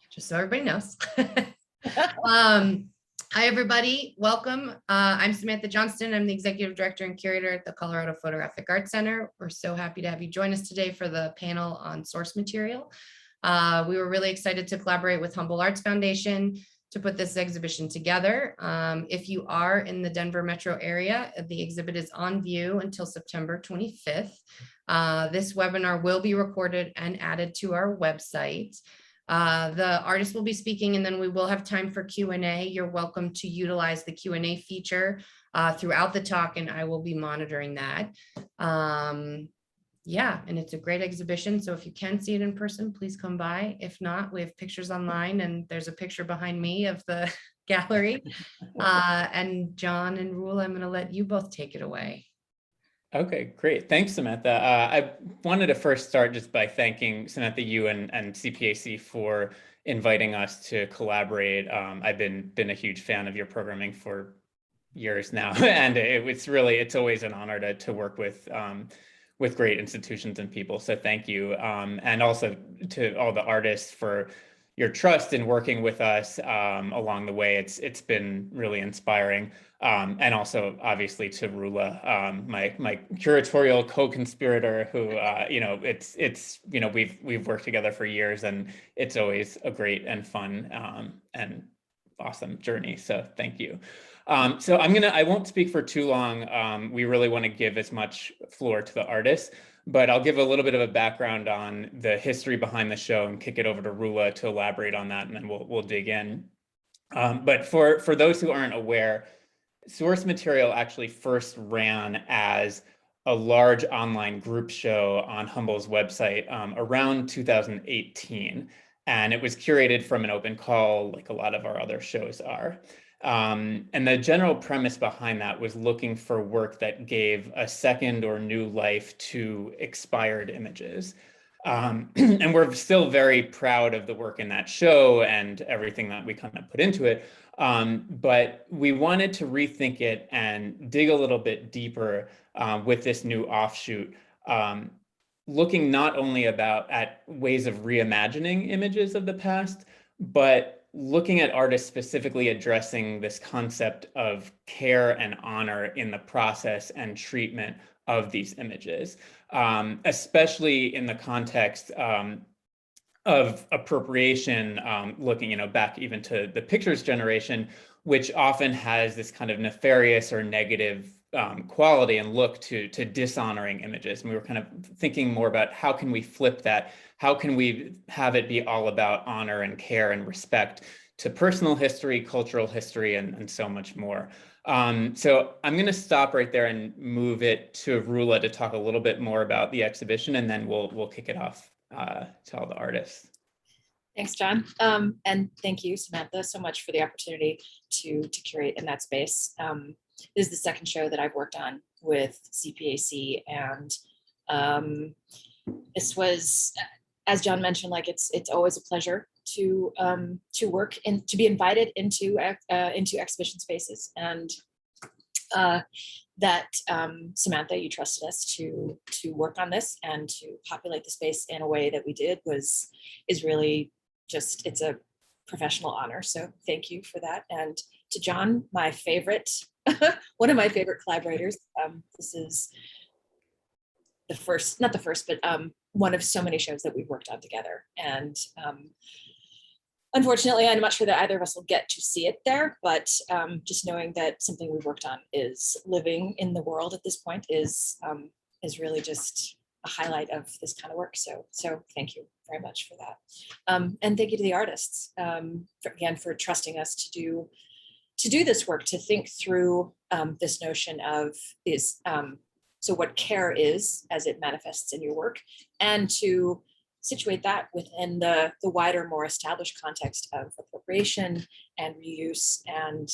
just so everybody knows. Hi, everybody. Welcome. I'm Samantha Johnston. I'm the Executive Director and Curator at the Colorado Photographic Arts Center. We're so happy to have you join us today for the panel on source material. We were really excited to collaborate with Humboldt Arts Foundation to put this exhibition together. If you are in the Denver metro area, the exhibit is on view until September 25th. This webinar will be recorded and added to our website. The artist will be speaking, and then we will have time for Q&A. You're welcome to utilize the Q&A feature throughout the talk, and I will be monitoring that. Yeah, and it's a great exhibition. So if you can see it in person, please come by. If not, we have pictures online, and there's a picture behind me of the gallery. And Jon and Roula, I'm going to let you both take it away. Okay, great. Thanks, Samantha. I wanted to first start just by thanking Samantha, you and CPAC for inviting us to collaborate. I've been a huge fan of your programming for years now, and it's always an honor to work with great institutions and people. So thank you, and also to all the artists for your trust in working with us along the way. It's been really inspiring. And also obviously to Roula, my curatorial co-conspirator, who we've worked together for years, and it's always a great and fun and awesome journey. So thank you. So I won't speak for too long. We really want to give as much floor to the artists, but I'll give a little bit of a background on the history behind the show and kick it over to Roula to elaborate on that, and then we'll dig in. But for those who aren't aware, source material actually first ran as a large online group show on Humble's website around 2018. And it was curated from an open call, like a lot of our other shows are. And the general premise behind that was looking for work that gave a second or new life to expired images. And we're still very proud of the work in that show and everything that we kind of put into it. But we wanted to rethink it and dig a little bit deeper with this new offshoot, looking not only at ways of reimagining images of the past, but looking at artists specifically addressing this concept of care and honor in the process and treatment of these images, especially in the context of appropriation, looking back even to the pictures generation, which often has this kind of nefarious or negative quality and look to dishonoring images. And we were kind of thinking more about how can we flip that? How can we have it be all about honor and care and respect to personal history, cultural history, and so much more. So I'm going to stop right there and move it to Roula to talk a little bit more about the exhibition, and then we'll kick it off to all the artists. Thanks, Jon. And thank you, Samantha, so much for the opportunity to curate in that space. This is the second show that I've worked on with CPAC, and this was, as Jon mentioned, like it's always a pleasure to work and to be invited into exhibition spaces, and that Samantha, you trusted us to work on this and to populate the space in a way that we did is really just, it's a professional honor. So thank you for that. And to Jon, my favorite, one of my favorite collaborators. This is the first, not the first, but one of so many shows that we've worked on together. And unfortunately, I'm not sure that either of us will get to see it there, but just knowing that something we've worked on is living in the world at this point is really just a highlight of this kind of work. So thank you very much for that. And thank you to the artists, again, for trusting us to do this work, to think through this notion of so what care is as it manifests in your work, and to situate that within the wider, more established context of appropriation and reuse and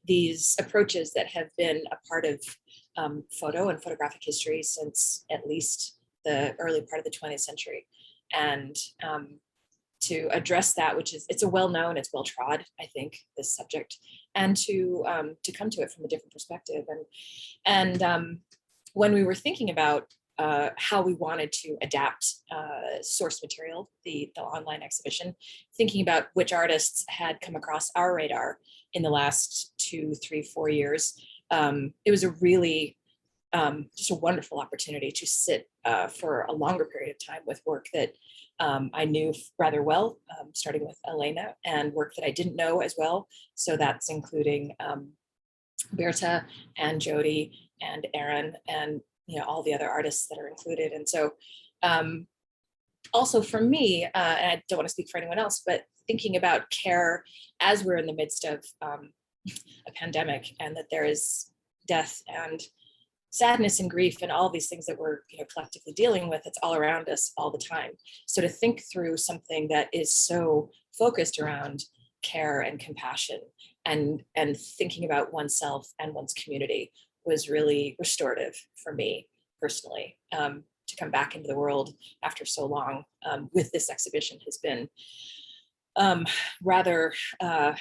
these approaches that have been a part of photo and photographic history since at least the early part of the 20th century. And to address that, which is, it's a well-known, it's well-trod, I think, this subject, and to come to it from a different perspective. And when we were thinking about how we wanted to adapt source material, the online exhibition, thinking about which artists had come across our radar in the last 2, 3, 4 years. It was a really just a wonderful opportunity to sit for a longer period of time with work that I knew rather well, starting with Alayna, and work that I didn't know as well. So that's including Birthe and Jody and Aaron and all the other artists that are included. And so also for me, and I don't want to speak for anyone else, but thinking about care as we're in the midst of a pandemic, and that there is death and sadness and grief and all these things that we're collectively dealing with, it's all around us all the time. So to think through something that is so focused around care and compassion and thinking about oneself and one's community was really restorative for me personally. To come back into the world after so long with this exhibition has been rather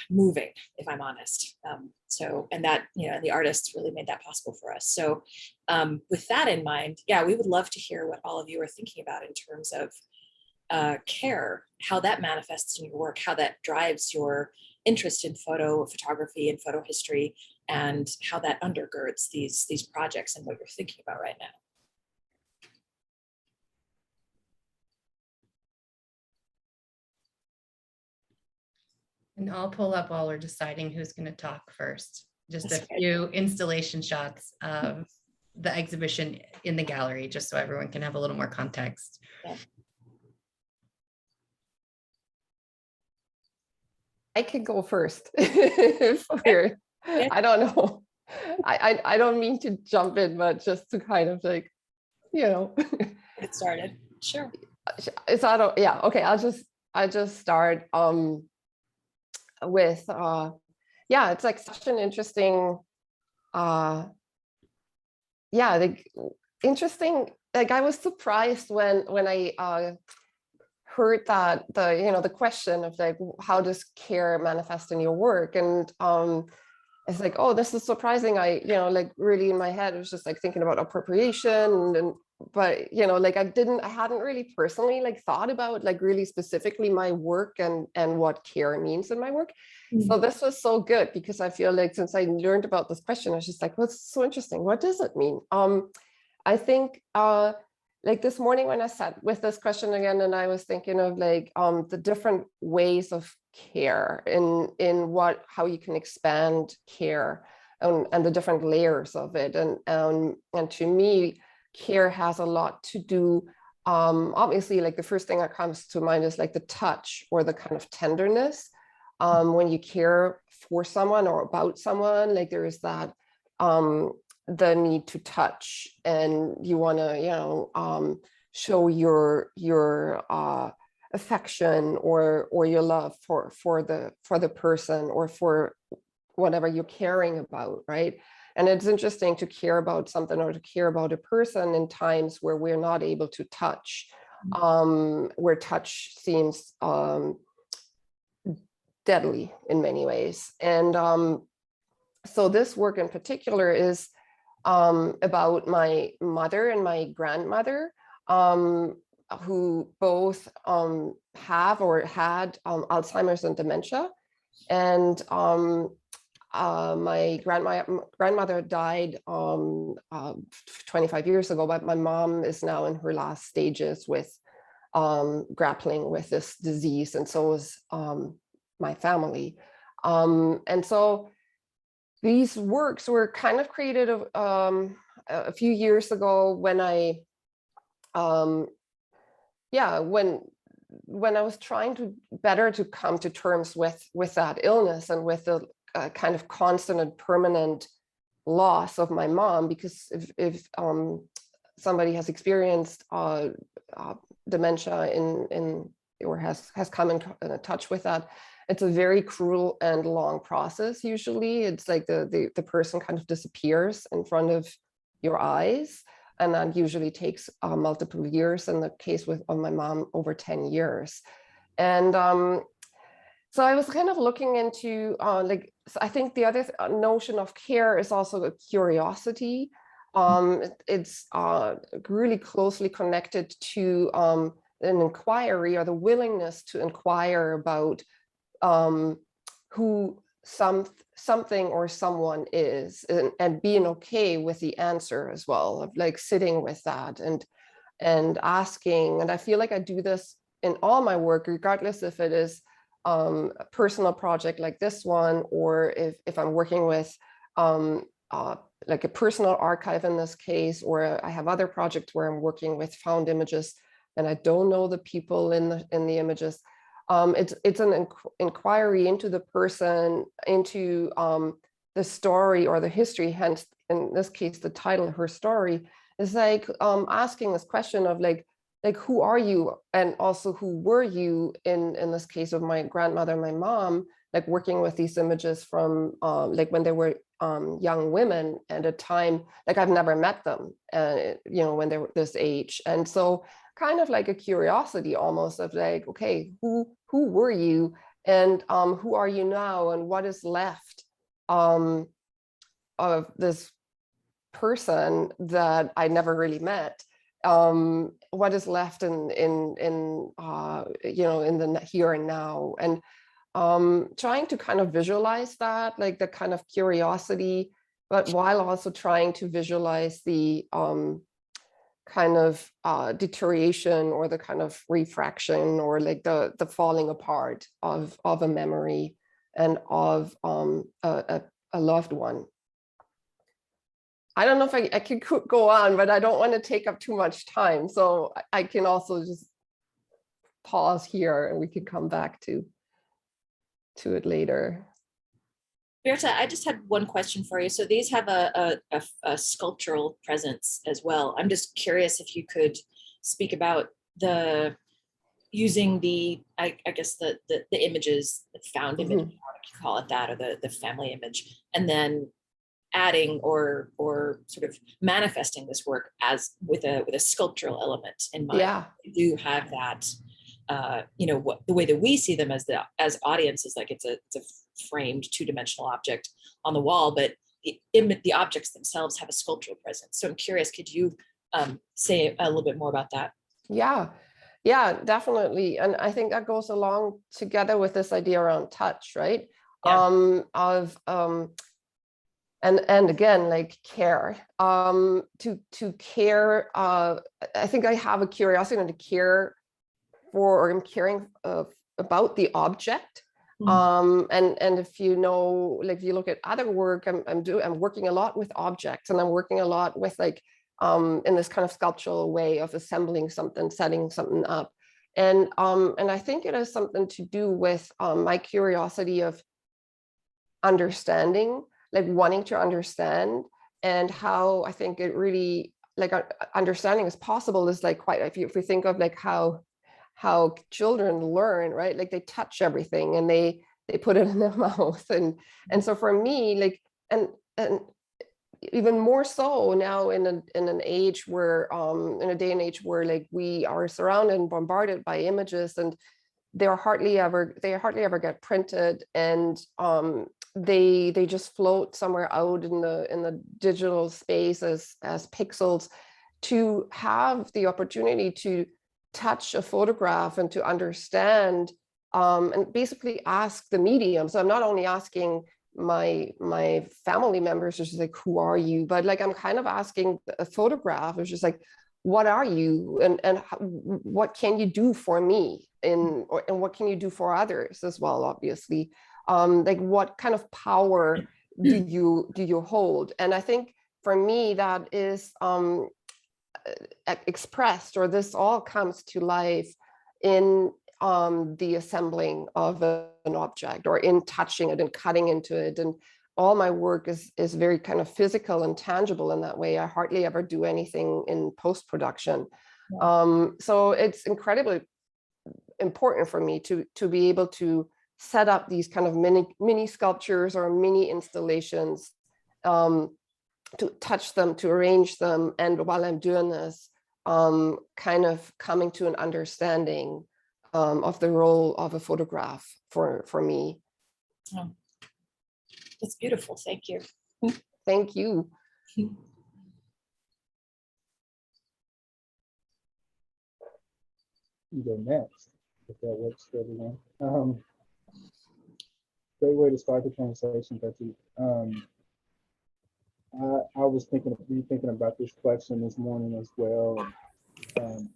moving, if I'm honest. And that, the artists really made that possible for us. So with that in mind, yeah, we would love to hear what all of you are thinking about in terms of care, how that manifests in your work, how that drives your interest in photography and photo history, and how that undergirds these projects and what you're thinking about right now. And I'll pull up while we're deciding who's going to talk first. Just That's a few installation shots of the exhibition in the gallery, just so everyone can have a little more context. Yeah. I could go first. I don't know. I don't mean to jump in, but just to kind of like, Get started. Sure. It's not. Yeah. Okay. I'll just start with it's like such an interesting interesting, like I was surprised when I heard that the question of like, how does care manifest in your work? And it's like, oh, this is surprising. I like really in my head it was just like thinking about appropriation but like I hadn't really personally like thought about like really specifically my work and what care means in my work. Mm-hmm. So this was so good because I feel like since I learned about this question, I was just like, what's so interesting? What does it mean? I think like this morning when I sat with this question again, and I was thinking of like the different ways of care in how you can expand care and the different layers of it. And to me, care has a lot to do, obviously, like the first thing that comes to mind is like the touch or the kind of tenderness. When you care for someone or about someone, like there is that the need to touch, and you want to show your affection or your love for the person or for whatever you're caring about, right? And it's interesting to care about something or to care about a person in times where we're not able to touch, where touch seems deadly in many ways. And so this work in particular is about my mother and my grandmother, who both have or had Alzheimer's and dementia. And my grandmother died 25 years ago, but my mom is now in her last stages with grappling with this disease, and so is my family. And so these works were kind of created a few years ago when I, when I was trying to better to come to terms with that illness and with the kind of constant and permanent loss of my mom, because if somebody has experienced dementia or has come in touch with that, it's a very cruel and long process. Usually it's like the person kind of disappears in front of your eyes, and that usually takes multiple years. In the case of my mom, over 10 years. And so I was kind of looking into so I think the other notion of care is also a curiosity. It's really closely connected to an inquiry, or the willingness to inquire about who something or someone is, and being okay with the answer as well, of like sitting with that and asking. And I feel like I do this in all my work, regardless if it is a personal project like this one, or if I'm working with like a personal archive in this case, or I have other projects where I'm working with found images and I don't know the people in the images. It's an inquiry into the person, into the story or the history. Hence, in this case, the title, Her Story, is like asking this question of like who are you, and also who were you in this case of my grandmother, my mom, like working with these images from like when they were young women at a time, like I've never met them, you know, when they were this age. And so kind of like a curiosity almost of like, okay, who were you, and who are you now, and what is left of this person that I never really met, what is left in you know, in the here and now. And trying to kind of visualize that, like the kind of curiosity, but while also trying to visualize the kind of deterioration, or the kind of refraction, or like the falling apart of a memory and of a loved one. I don't know if I could go on, but I don't want to take up too much time. So I can also just pause here and we can come back to it later. Birthe, I just had one question for you. So these have a sculptural presence as well. I'm just curious if you could speak about using the, I guess the images, the found image, if you call it that, or the family image, and then adding or sort of manifesting this work as with a sculptural element in mind. Yeah, you do have that. You know, what the way that we see them as audiences, like it's a framed two-dimensional object on the wall, but the objects themselves have a sculptural presence. So I'm curious, could you say a little bit more about that? Yeah, definitely. And I think that goes along together with this idea around touch, right? Yeah. And again, like care, to care. I think I have a curiosity to care for, or I'm caring about the object. And if you know, like if you look at other work, I'm working a lot with objects, and I'm working a lot with like in this kind of sculptural way of assembling something, setting something up. And I think it has something to do with my curiosity of understanding, like wanting to understand, and how I think it really, like understanding is possible is like quite, if we think of like how children learn, right? Like they touch everything and they put it in their mouth. And so for me, like, and even more so now in an age where, in a day and age where like we are surrounded and bombarded by images, and they hardly ever get printed, and they just float somewhere out in the digital space as pixels. To have the opportunity to touch a photograph and to understand, and basically ask the medium. So I'm not only asking my family members, just like, who are you? But like, I'm kind of asking a photograph. It's just like, what are you? And what can you do for me? And what can you do for others as well, obviously? Like, what kind of power do you hold? And I think for me, that is expressed, or this all comes to life in the assembling of an object, or in touching it and cutting into it. And all my work is very kind of physical and tangible in that way. I hardly ever do anything in post-production. Yeah. So it's incredibly important for me to be able to set up these kind of mini sculptures or mini installations, to touch them, to arrange them. And while I'm doing this, kind of coming to an understanding of the role of a photograph for me. Oh, it's beautiful. Thank you. Thank you. go next, if that works for everyone. Great way to start the conversation, Birthe. I was thinking about this question this morning as well, and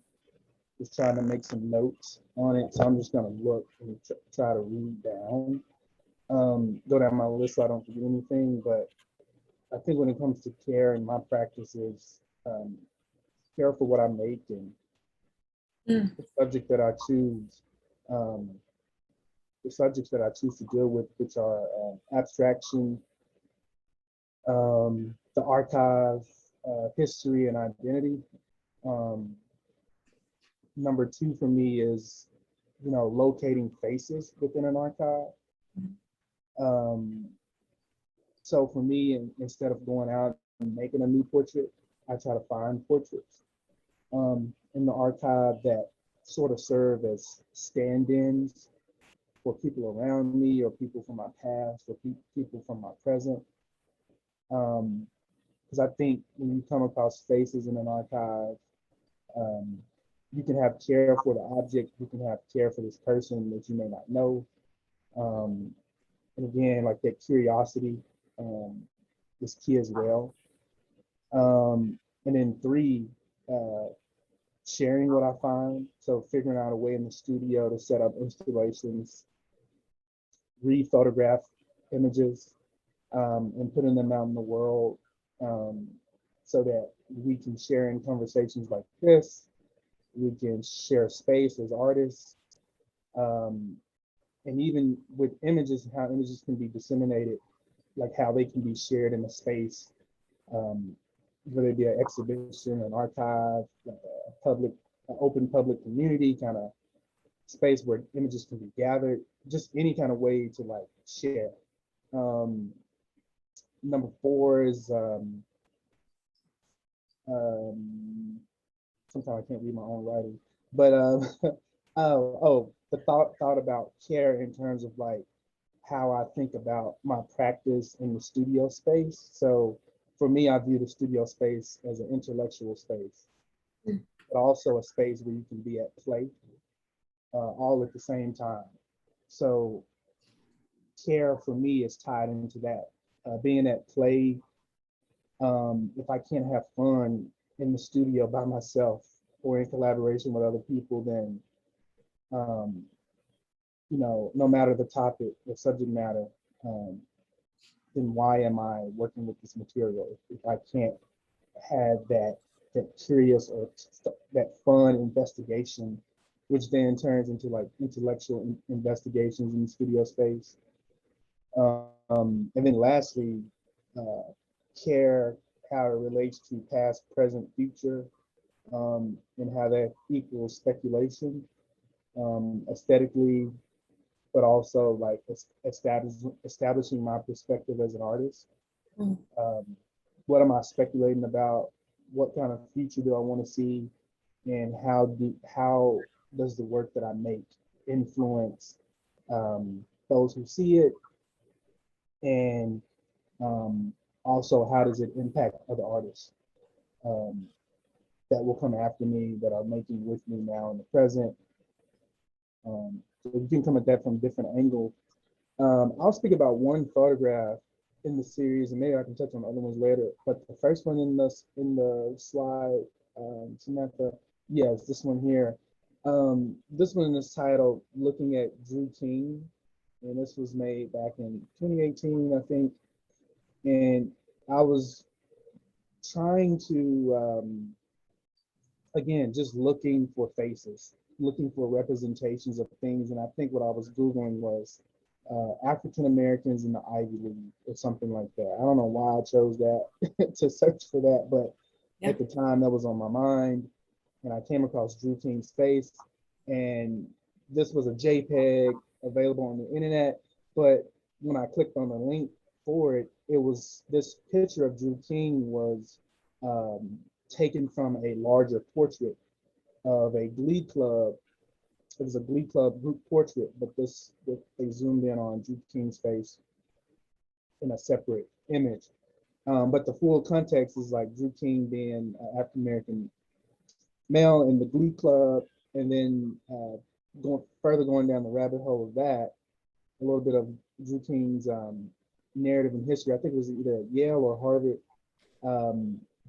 just trying to make some notes on it. So I'm just gonna look and try to read down, go down my list so I don't forget anything. But I think when it comes to care and my practices, care for what I make and the subject that I choose, the subjects that I choose to deal with, which are abstraction, the archive, history, and identity. Number two for me is, locating faces within an archive. So for me, instead of going out and making a new portrait, I try to find portraits in the archive that sort of serve as stand-ins for people around me or people from my past or people from my present. Because I think when you come across faces in an archive, you can have care for the object, you can have care for this person that you may not know. And again, like that curiosity is key as well. And then three, sharing what I find. So figuring out a way in the studio to set up installations, re-photograph images, and putting them out in the world so that we can share in conversations like this. We can share space as artists. And even with images, how images can be disseminated, like how they can be shared in a space, whether it be an exhibition, an archive, like a public, an open public community kind of space where images can be gathered, just any kind of way to like share. Number four is, sometimes I can't read my own writing, but the thought about care in terms of like how I think about my practice in the studio space. So for me, I view the studio space as an intellectual space, but also a space where you can be at play all at the same time. So care for me is tied into that. Being at play, if I can't have fun in the studio by myself or in collaboration with other people, then no matter the topic, the subject matter, then why am I working with this material if I can't have that curious or that fun investigation, which then turns into like intellectual investigations in the studio space. And then lastly, care, how it relates to past, present, future, and how that equals speculation, aesthetically, but also like establishing my perspective as an artist. What am I speculating about? What kind of future do I want to see? And how does the work that I make influence those who see it? And also, how does it impact other artists that will come after me, that are making with me now in the present? So you can come at that from different angles. I'll speak about one photograph in the series, and maybe I can touch on other ones later. But the first one in the slide, Samantha, yes, this one here. This one is titled "Looking at Drew King," and this was made back in 2018, I think. And I was trying to, again, just looking for faces, looking for representations of things. And I think what I was Googling was African Americans in the Ivy League or something like that. I don't know why I chose that to search for that, but at the time that was on my mind. And I came across Drew King's face, and this was a JPEG available on the internet. But when I clicked on the link for it, it was this picture of Drew King was taken from a larger portrait of a Glee Club. It was a Glee Club group portrait, but they zoomed in on Drew King's face in a separate image. But the full context is like Drew King being an African American male in the Glee Club, And then going down the rabbit hole of that, a little bit of Drew King's narrative and history. I think it was either at Yale or Harvard,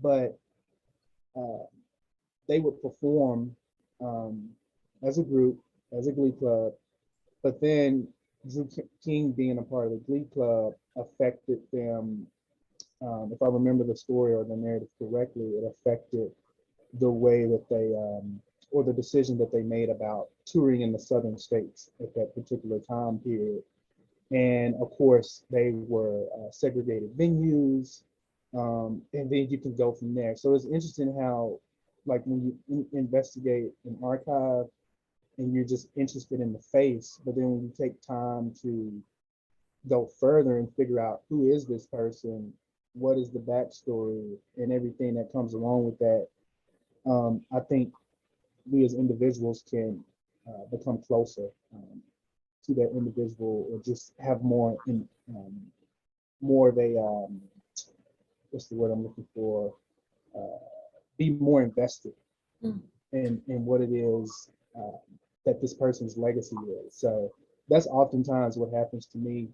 but they would perform as a group, as a glee club, but then Drew King being a part of the glee club affected them. If I remember the story or the narrative correctly, it affected the way that they, or the decision that they made about touring in the southern states at that particular time period. And of course, they were segregated venues, and then you can go from there. So it's interesting how, like, when you investigate an archive and you're just interested in the face, but then when you take time to go further and figure out who is this person, what is the backstory, and everything that comes along with that, I think we as individuals can become closer to that individual, or just have more more of a what's the word I'm looking for? Be more invested in what it is that this person's legacy is. So that's oftentimes what happens to me,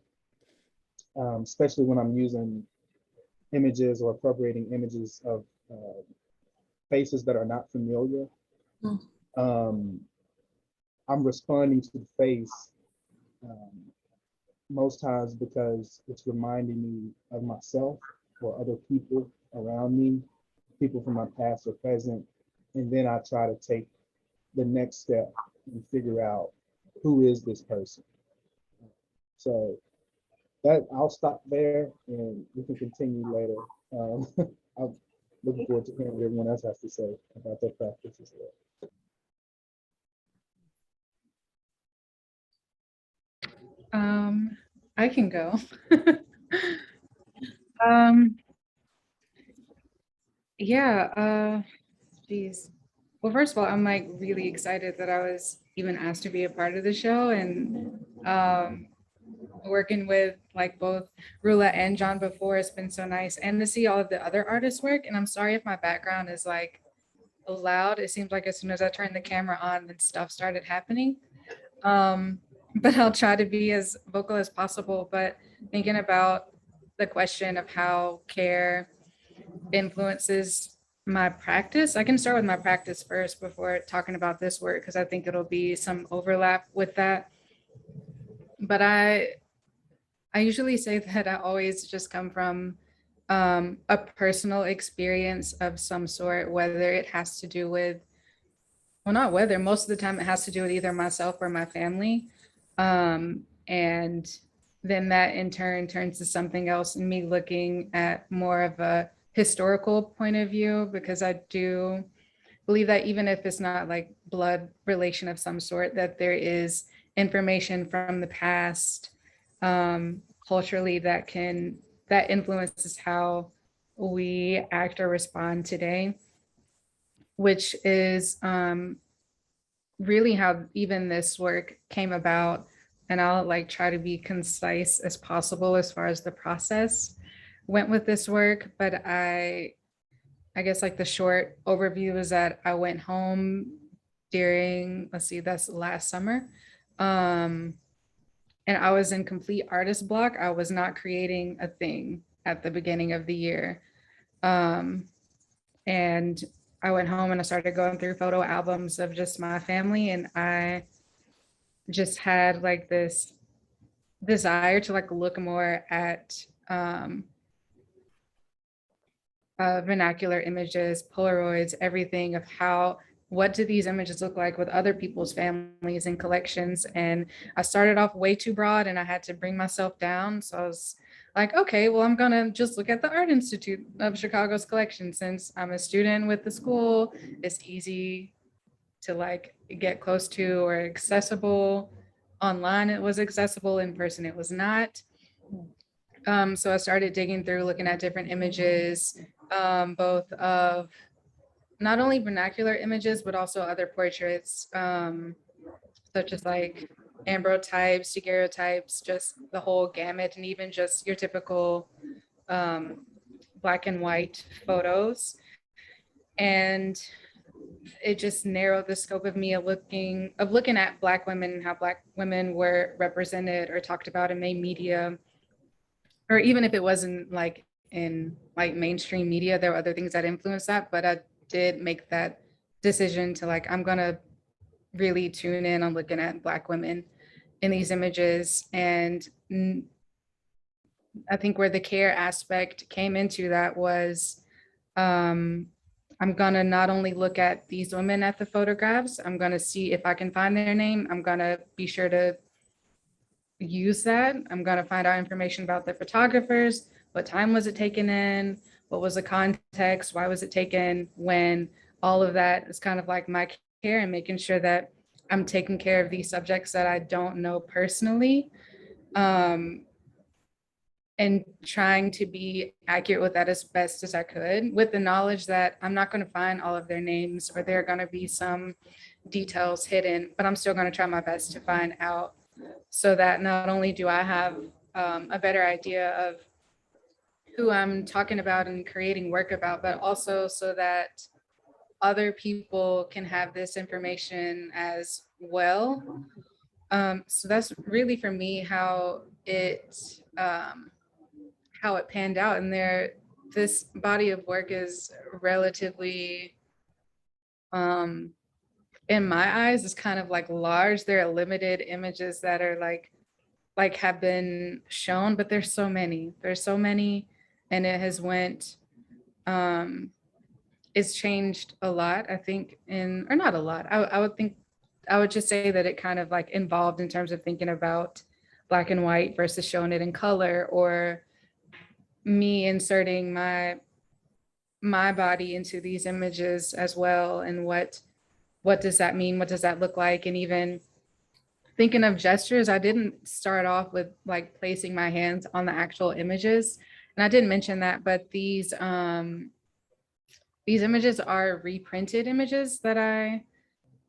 especially when I'm using images or appropriating images of faces that are not familiar. I'm responding to the face most times because it's reminding me of myself or other people around me, people from my past or present, and then I try to take the next step and figure out who is this person. So that I'll stop there and we can continue later. I'm looking forward to hearing what everyone else has to say about their practice as well. I can go. Yeah, geez. Well, first of all, I'm like really excited that I was even asked to be a part of the show, and working with like both Roula and Jon before has been so nice, and to see all of the other artists work. And I'm sorry if my background is like loud. It seems like as soon as I turned the camera on, then stuff started happening. But I'll try to be as vocal as possible. But thinking about the question of how care influences my practice, I can start with my practice first before talking about this work, because I think it'll be some overlap with that. But I usually say that I always just come from a personal experience of some sort, whether it has to do with, well, not whether, most of the time it has to do with either myself or my family. And then that in turn turns to something else, and me looking at more of a historical point of view, because I do believe that even if it's not like blood relation of some sort, that there is information from the past culturally that influences how we act or respond today, which is really how even this work came about. And I'll like try to be concise as possible as far as the process went with this work. But I guess like the short overview is that I went home during, let's see, that's last summer. And I was in complete artist block. I was not creating a thing at the beginning of the year. And I went home and I started going through photo albums of just my family. And I just had like this desire to like look more at vernacular images, Polaroids, everything of what do these images look like with other people's families and collections. And I started off way too broad and I had to bring myself down. So I was like, okay, well, I'm gonna just look at the Art Institute of Chicago's collection. Since I'm a student with the school, it's easy to like get close to or accessible. Online, it was accessible, in person, it was not. So I started digging through, looking at different images, both of not only vernacular images, but also other portraits, such as like ambrotypes, daguerreotypes, just the whole gamut, and even just your typical black and white photos. And it just narrowed the scope of me of looking at Black women and how Black women were represented or talked about in main media, or even if it wasn't like in like mainstream media, there were other things that influenced that. But I did make that decision to like, I'm gonna really tune in on looking at Black women in these images. And I think where the care aspect came into that was, I'm gonna not only look at these women at the photographs, I'm gonna see if I can find their name. I'm gonna be sure to use that. I'm gonna find out information about the photographers. What time was it taken in? What was the context? Why was it taken? When all of that is kind of like my care, and making sure that I'm taking care of these subjects that I don't know personally. And trying to be accurate with that as best as I could, with the knowledge that I'm not going to find all of their names, or there are going to be some details hidden, but I'm still going to try my best to find out, so that not only do I have a better idea of who I'm talking about and creating work about, but also so that other people can have this information as well. So that's really for me how it panned out. And this body of work is relatively, in my eyes, is kind of like large. There are limited images that are like have been shown, but there's so many, and it has it's changed a lot, I think, or not a lot. I would just say that it kind of like involved in terms of thinking about Black and white versus showing it in color, or me inserting my body into these images as well. And what does that mean? What does that look like? And even thinking of gestures, I didn't start off with like placing my hands on the actual images. And I didn't mention that, but these images are reprinted images that I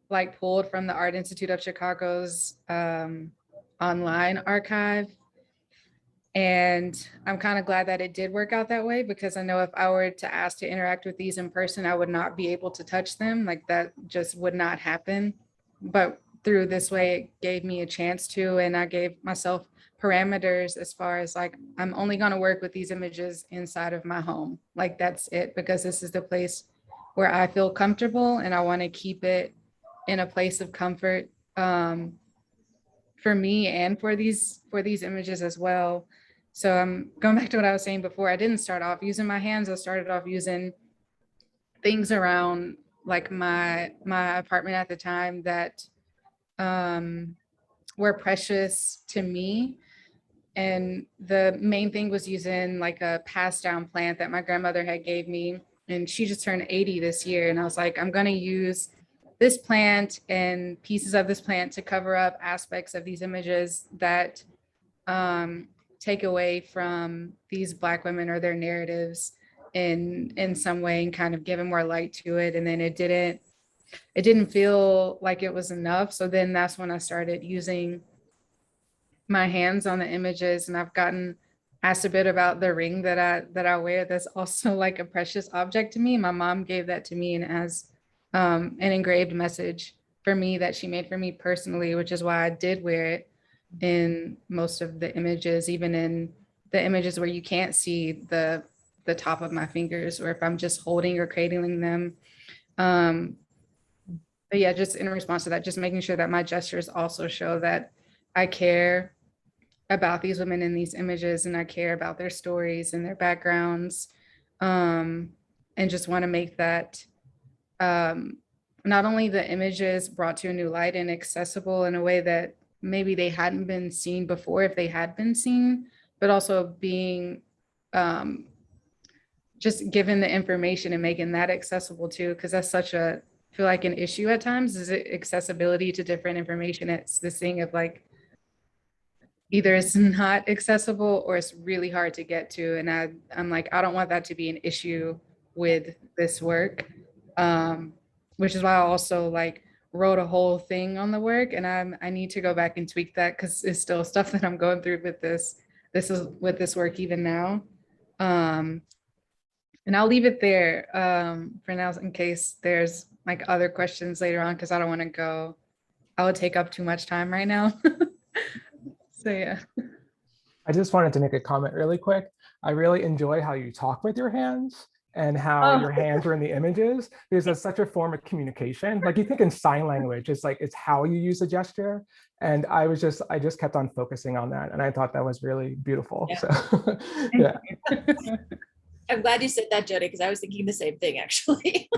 like pulled from the Art Institute of Chicago's online archive. And I'm kind of glad that it did work out that way, because I know if I were to ask to interact with these in person, I would not be able to touch them. Like that just would not happen. But through this way, it gave me a chance to, and I gave myself parameters as far as like, I'm only going to work with these images inside of my home. Like that's it, because this is the place where I feel comfortable, and I want to keep it in a place of comfort for me and for these images as well. So I'm going back to what I was saying before. I didn't start off using my hands. I started off using things around like my apartment at the time that were precious to me. And the main thing was using like a passed down plant that my grandmother had gave me. And she just turned 80 this year. And I was like, I'm going to use this plant and pieces of this plant to cover up aspects of these images that take away from these Black women or their narratives in some way, and kind of giving more light to it. And then it didn't feel like it was enough. So then that's when I started using my hands on the images. And I've gotten asked a bit about the ring that I wear. That's also like a precious object to me. My mom gave that to me, and as an engraved message for me that she made for me personally, which is why I did wear it in most of the images, even in the images where you can't see the top of my fingers, or if I'm just holding or cradling them. But yeah, just in response to that, just making sure that my gestures also show that I care about these women in these images, and I care about their stories and their backgrounds, and just want to make that not only the images brought to a new light and accessible in a way that maybe they hadn't been seen before if they had been seen, but also being just given the information and making that accessible too, because that's such a, I feel like an issue at times, is accessibility to different information. It's this thing of like, either it's not accessible or it's really hard to get to. And I'm like, I don't want that to be an issue with this work, which is why I also like wrote a whole thing on the work. And I need to go back and tweak that, because it's still stuff that I'm going through with this work even now. And I'll leave it there for now, in case there's like other questions later on because I don't want to go. I would take up too much time right now. So yeah. I just wanted to make a comment really quick. I really enjoy how you talk with your hands and how your hands are in the images, because it's such a form of communication. Like you think in sign language, it's how you use a gesture. And I just kept on focusing on that. And I thought that was really beautiful. Yeah. So yeah. I'm glad you said that, Jody, because I was thinking the same thing, actually.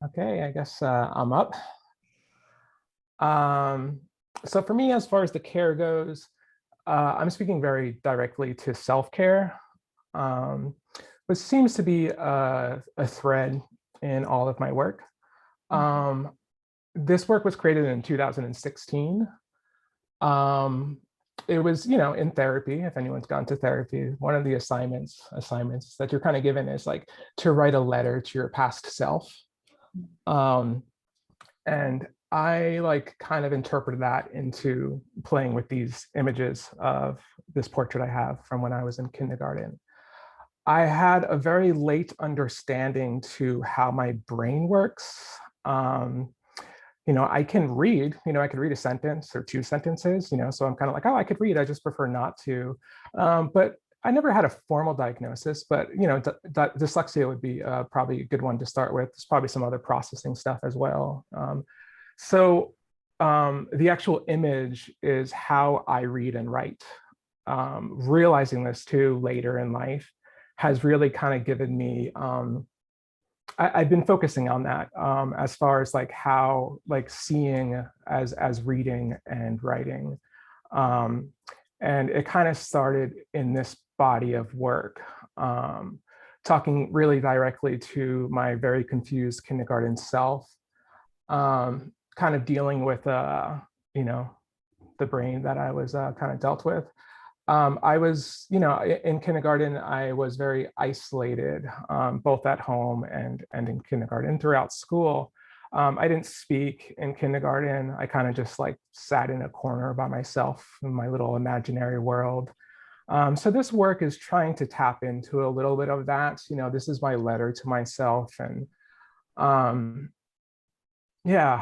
Okay, I guess I'm up. So for me, as far as the care goes, I'm speaking very directly to self-care, which seems to be a thread in all of my work. This work was created in 2016. It was, in therapy, if anyone's gone to therapy, one of the assignments that you're kind of given is like to write a letter to your past self. And I like kind of interpreted that into playing with these images of this portrait I have from when I was in kindergarten. I had a very late understanding to how my brain works. I can read, I could read a sentence or two sentences, so I'm kind of like, oh, I could read, I just prefer not to. But I never had a formal diagnosis, but dyslexia would be probably a good one to start with. There's probably some other processing stuff as well. So the actual image is how I read and write. Realizing this too later in life has really kind of given me, I've been focusing on that as far as like how like seeing as reading and writing. And it kind of started in this body of work, talking really directly to my very confused kindergarten self, kind of dealing with, the brain that I was kind of dealt with. I was, in kindergarten, I was very isolated, both at home and in kindergarten. Throughout school, I didn't speak in kindergarten. I kind of just like sat in a corner by myself in my little imaginary world. So this work is trying to tap into a little bit of that. This is my letter to myself, and yeah.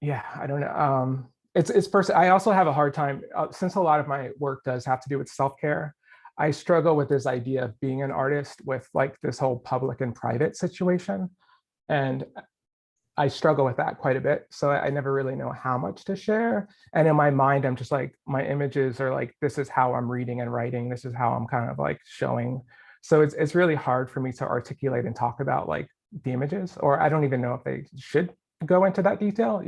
Yeah, I don't know. It's personal. I also have a hard time, since a lot of my work does have to do with self-care. I struggle with this idea of being an artist with like this whole public and private situation. And I struggle with that quite a bit. So I never really know how much to share. And in my mind, I'm just like, my images are like, this is how I'm reading and writing. This is how I'm kind of like showing. So it's really hard for me to articulate and talk about like the images, or I don't even know if they should go into that detail.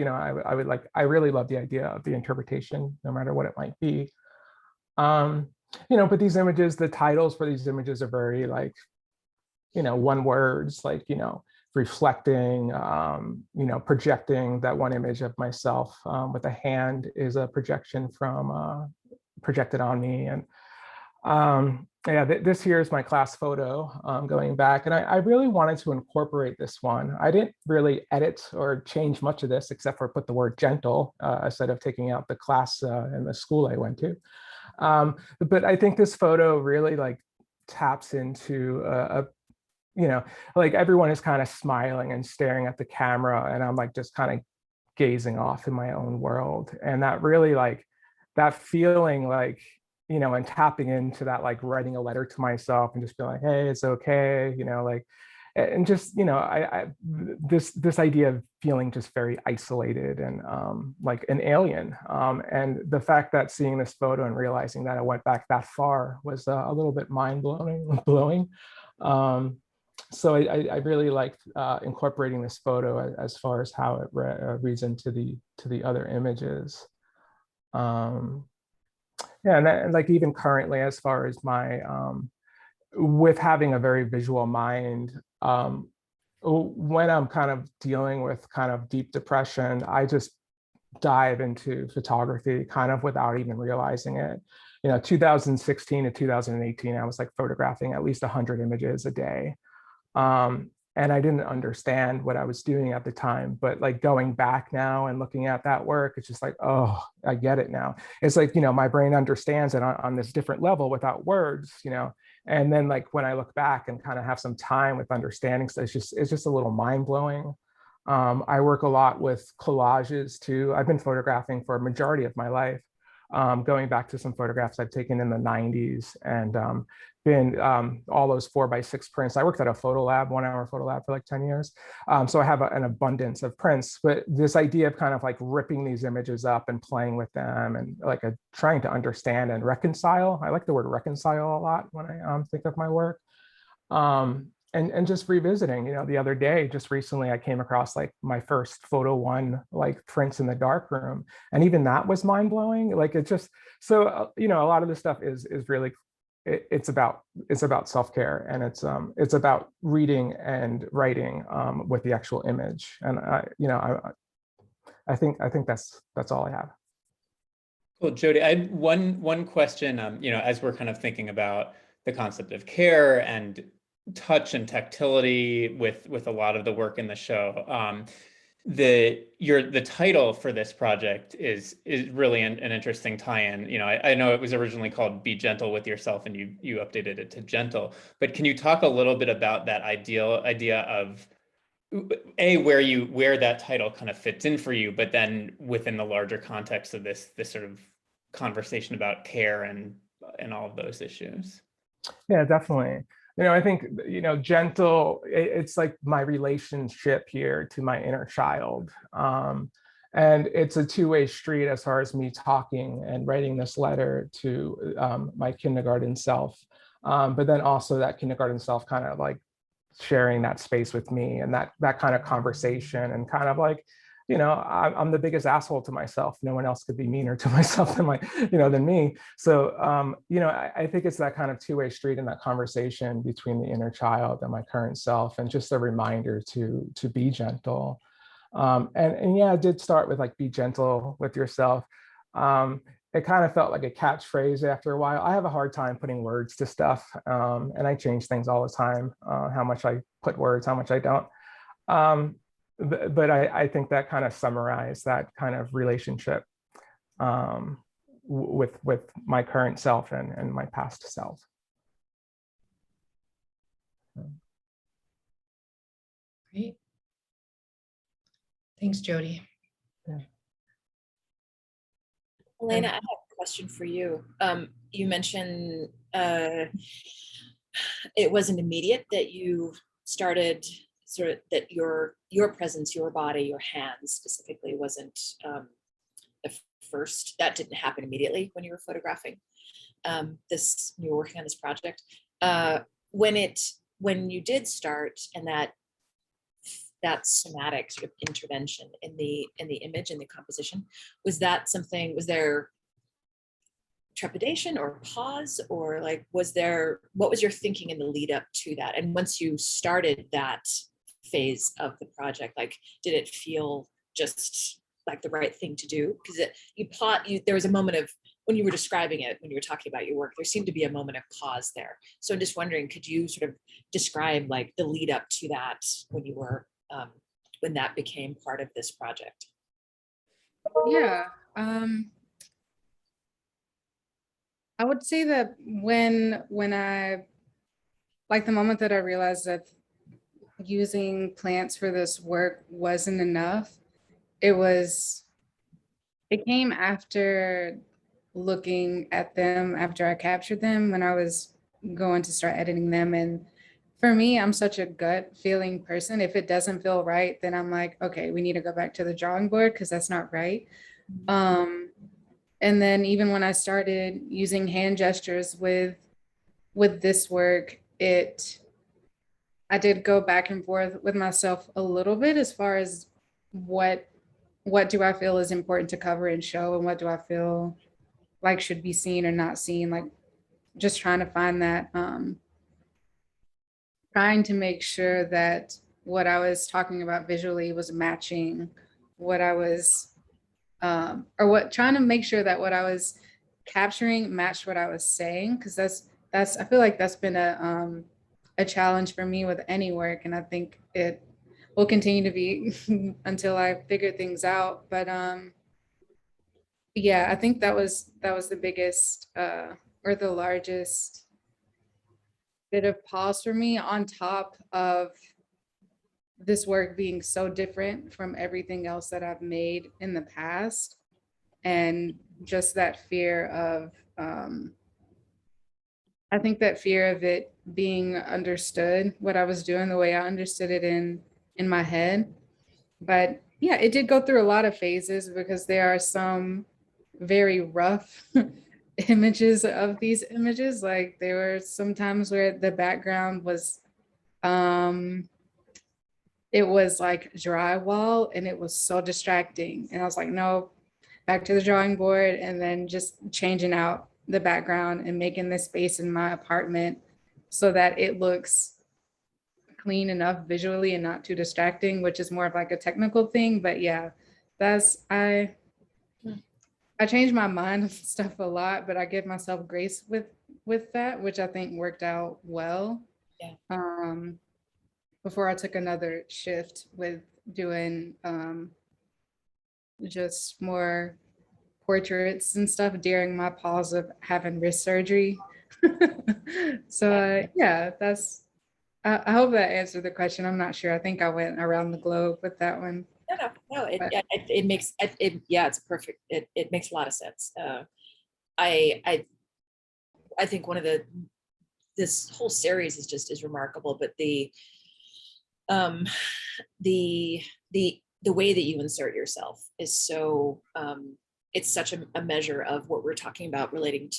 I really love the idea of the interpretation, no matter what it might be. But these images, the titles for these images are very like, one words, like, reflecting, projecting. That one image of myself with a hand is a projection from projected on me. And yeah, this here is my class photo going back, and I really wanted to incorporate this one. I didn't really edit or change much of this except for put the word gentle instead of taking out the class in the school I went to. But I think this photo really like taps into like everyone is kind of smiling and staring at the camera, and I'm like just kind of gazing off in my own world. And that really like that feeling like, and tapping into that, like writing a letter to myself and just being like, hey, it's okay, like, and just, this idea of feeling just very isolated and like an alien. And the fact that seeing this photo and realizing that I went back that far was a little bit mind-blowing. So I really liked incorporating this photo as far as how it reads into the other images. Yeah, and like even currently, as far as my with having a very visual mind, when I'm kind of dealing with kind of deep depression, I just dive into photography kind of without even realizing it. 2016 to 2018, I was like photographing at least 100 images a day. and I didn't understand what I was doing at the time. But like going back now and looking at that work, it's just like, oh, I get it now. It's like, my brain understands it on this different level without words, and then like when I look back and kind of have some time with understanding, so it's just a little mind blowing. I work a lot with collages too. I've been photographing for a majority of my life, going back to some photographs I've taken in the 90s, and been all those 4x6 prints. I worked at a photo lab, 1 hour photo lab for like 10 years. So I have an abundance of prints, but this idea of kind of like ripping these images up and playing with them and like trying to understand and reconcile. I like the word reconcile a lot when I think of my work. And just revisiting, the other day, just recently, I came across like my first photo one, like prints in the darkroom. And even that was mind blowing. Like it just, so, a lot of this stuff is really, it's about self-care, and it's about reading and writing with the actual image. And I think that's all I have. Well, Jody, I had one question, as we're kind of thinking about the concept of care and touch and tactility with a lot of the work in the show. The title for this project is really an interesting tie-in. I know it was originally called Be Gentle with Yourself, and you updated it to Gentle. But can you talk a little bit about that idea of where that title kind of fits in for you, but then within the larger context of this sort of conversation about care and all of those issues? Yeah, definitely. I think, gentle, it's like my relationship here to my inner child. And it's a two-way street as far as me talking and writing this letter to my kindergarten self. But then also that kindergarten self kind of like sharing that space with me, and that kind of conversation, and kind of like, I'm the biggest asshole to myself. No one else could be meaner to myself than me. So, I think it's that kind of two-way street in that conversation between the inner child and my current self, and just a reminder to be gentle. And yeah, it did start with like, be gentle with yourself. It kind of felt like a catchphrase after a while. I have a hard time putting words to stuff, and I change things all the time, how much I put words, how much I don't. But I think that kind of summarized that kind of relationship with my current self and my past self. Great. Thanks, Jody. Yeah. Alayna, I have a question for you. You mentioned it wasn't immediate that you started, sort of that your presence, your body, your hands specifically wasn't the first. That didn't happen immediately when you were photographing you were working on this project. When you did start, and that somatic sort of intervention in the image and the composition, was there trepidation or pause, or like what was your thinking in the lead up to that? And once you started that phase of the project, like, did it feel just like the right thing to do? Because there was a moment of, when you were describing it, when you were talking about your work, there seemed to be a moment of pause there. So I'm just wondering, could you sort of describe like the lead up to that, when you were when that became part of this project? Yeah. I would say that when I, like, the moment that I realized that using plants for this work wasn't enough, it came after looking at them, after I captured them, when I was going to start editing them. And for me, I'm such a gut feeling person. If it doesn't feel right, then I'm like, okay, we need to go back to the drawing board, because that's not right. And then even when I started using hand gestures with this work, I did go back and forth with myself a little bit, as far as what do I feel is important to cover and show, and what do I feel like should be seen or not seen. Like, just trying to find that, trying to make sure that what I was talking about visually was matching what I was, trying to make sure that what I was capturing matched what I was saying. Because that's I feel like that's been a challenge for me with any work. And I think it will continue to be until I figure things out. But yeah, I think that was the biggest or the largest bit of pause for me, on top of this work being so different from everything else that I've made in the past. And just that fear of, I think that fear of it being understood, what I was doing, the way I understood it in my head. But yeah, it did go through a lot of phases, because there are some very rough images of these images. Like there were some times where the background was, it was like drywall, and it was so distracting. And I was like, no, back to the drawing board, and then just changing out the background and making this space in my apartment so that it looks clean enough visually and not too distracting, which is more of like a technical thing. But yeah, I changed my mind on stuff a lot, but I give myself grace with that, which I think worked out well. Yeah. Before I took another shift with doing just more portraits and stuff during my pause of having wrist surgery. So yeah, I hope that answered the question. I'm not sure. I think I went around the globe with that one. No, it makes it, yeah, it's perfect. It makes a lot of sense. I think this whole series is remarkable, but the way that you insert yourself is so, it's such a measure of what we're talking about relating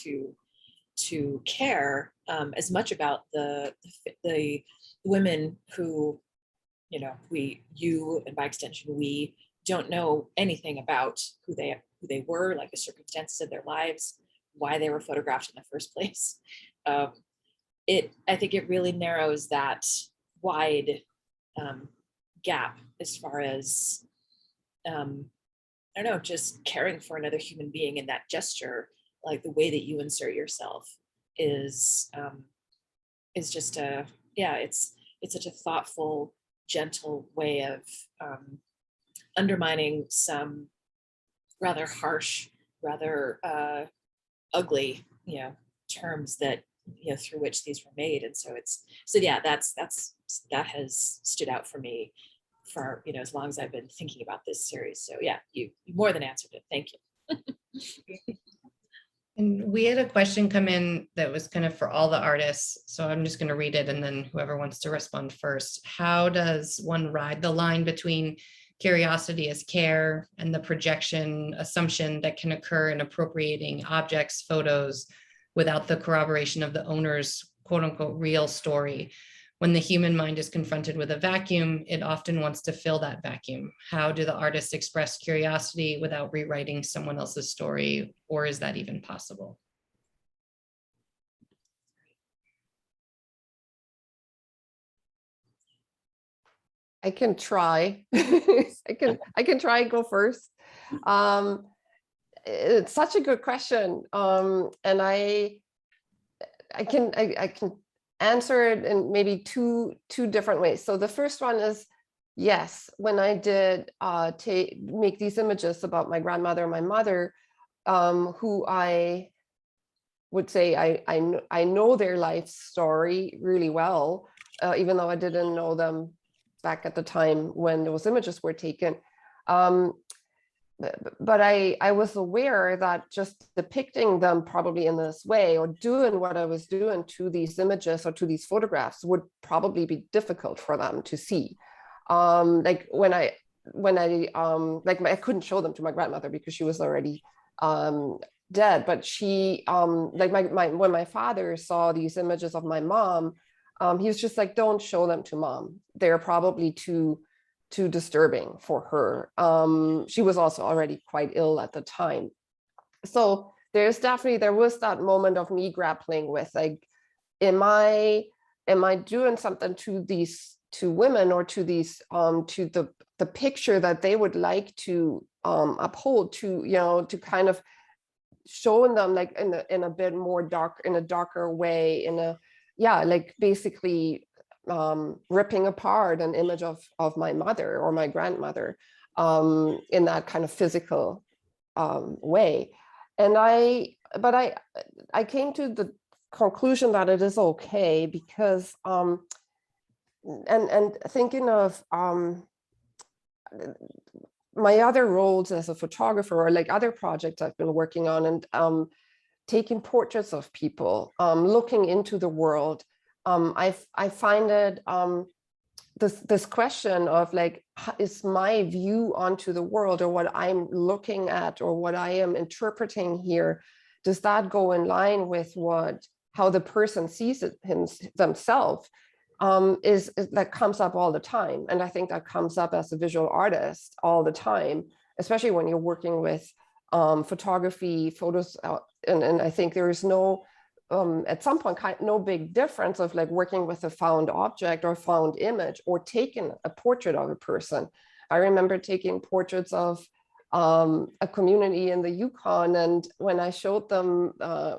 to care, as much about the women who, you and by extension we don't know anything about who they were, like the circumstances of their lives, why they were photographed in the first place. I think it really narrows that wide gap as far as, I don't know, just caring for another human being in that gesture. Like the way that you insert yourself is just it's such a thoughtful, gentle way of undermining some rather harsh, rather ugly, terms that, through which these were made. And so yeah, that has stood out for me for, as long as I've been thinking about this series. So yeah, you more than answered it. Thank you. And we had a question come in that was kind of for all the artists. So I'm just going to read it, and then whoever wants to respond first. How does one ride the line between curiosity as care and the projection assumption that can occur in appropriating objects, photos, without the corroboration of the owner's quote unquote real story? When the human mind is confronted with a vacuum, it often wants to fill that vacuum. How do the artists express curiosity without rewriting someone else's story, or is that even possible? I can try. I can try and go first. It's such a good question, and I can answer it in maybe two different ways. So the first one is, yes, when I did make these images about my grandmother and my mother, who I would say I know their life story really well, even though I didn't know them back at the time when those images were taken. But I was aware that just depicting them probably in this way, or doing what I was doing to these images or to these photographs, would probably be difficult for them to see. Like when I couldn't show them to my grandmother because she was already dead. But she, when my father saw these images of my mom, he was just like, don't show them to mom. They're probably too disturbing for her. She was also already quite ill at the time. So there was that moment of me grappling with, like, am I doing something to these two women, or to these to the picture that they would like to uphold, to kind of showing them like in a bit more darker way, in a yeah, like basically ripping apart an image of my mother or my grandmother in that kind of physical way. And I came to the conclusion that it is okay because and thinking of my other roles as a photographer or like other projects I've been working on, and taking portraits of people, looking into the world, I find it this question of like, is my view onto the world or what I'm looking at or what I am interpreting here, does that go in line with how the person sees it themselves? Is that comes up all the time. And I think that comes up as a visual artist all the time, especially when you're working with photography, photos. And I think there is no, at some point, no big difference of like working with a found object or found image or taking a portrait of a person. I remember taking portraits of a community in the Yukon, and when I showed them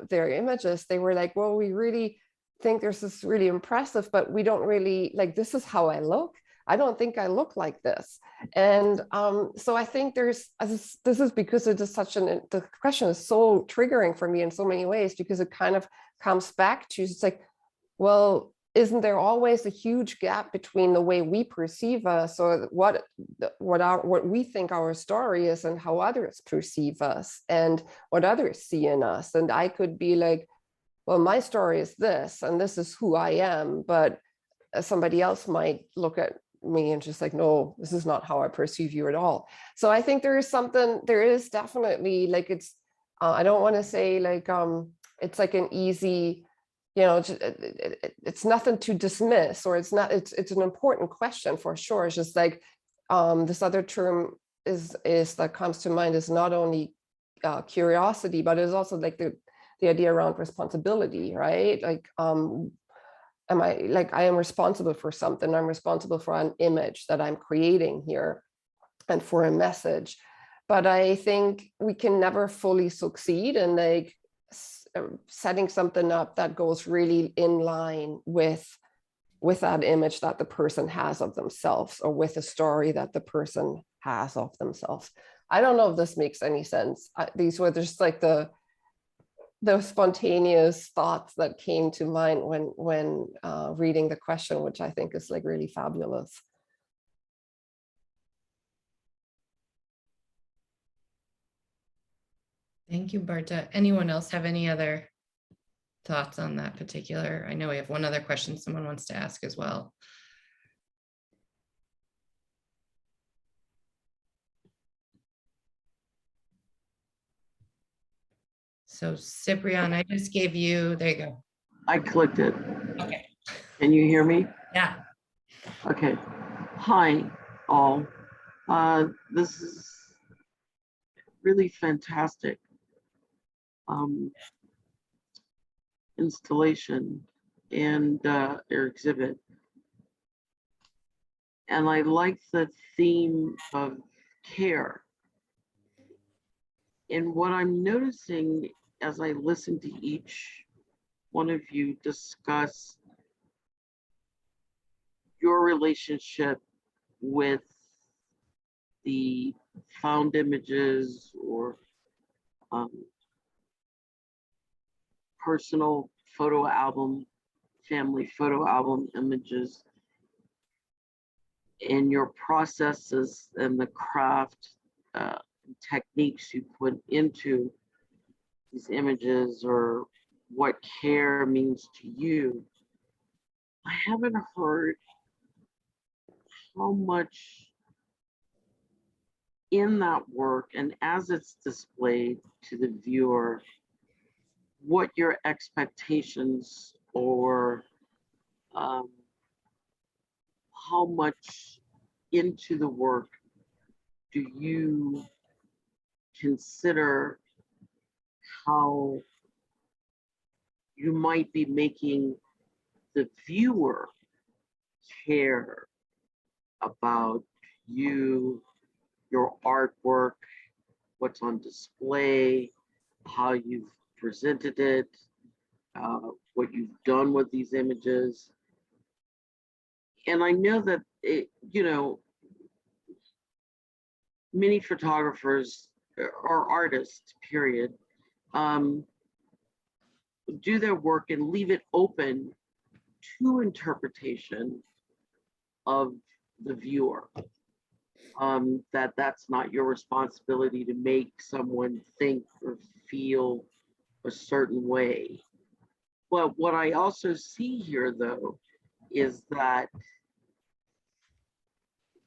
their images, they were like, well, we really think this is really impressive, but we don't really, like, this is how I look. I don't think I look like this. And so I think this is because it is the question is so triggering for me in so many ways, because it kind of comes back to, it's like, well, isn't there always a huge gap between the way we perceive us, or what we think our story is, and how others perceive us and what others see in us? And I could be like, well, my story is this, and this is who I am, but somebody else might look at me and just like, no, this is not how I perceive you at all. So I think there is definitely like, it's, I don't want to say like, it's like an easy, it's nothing to dismiss, or it's an important question for sure. It's just like, this other term is that comes to mind is not only curiosity, but it's also like the idea around responsibility, right? Like, I am responsible for something. I'm responsible for an image that I'm creating here and for a message. But I think we can never fully succeed in like setting something up that goes really in line with that image that the person has of themselves, or with a story that the person has of themselves. I don't know if this makes any sense. These were just like the spontaneous thoughts that came to mind when reading the question, which I think is like really fabulous. Thank you, Birthe. Anyone else have any other thoughts on that particular? I know we have one other question someone wants to ask as well. So Cyprian, I just gave you, there you go. I clicked it. Okay. Can you hear me? Yeah. Okay. Hi, all. This is really fantastic installation and your exhibit. And I like the theme of care. And what I'm noticing as I listen to each one of you discuss your relationship with the found images or personal photo album, family photo album images, and your processes and the craft techniques you put into these images, or what care means to you. I haven't heard how much in that work, and as it's displayed to the viewer, what your expectations or how much into the work do you consider how you might be making the viewer care about you, your artwork, what's on display, how you've presented it, what you've done with these images. And I know that, many photographers or artists, period, do their work and leave it open to interpretation of the viewer. That's not your responsibility to make someone think or feel a certain way. But what I also see here, though, is that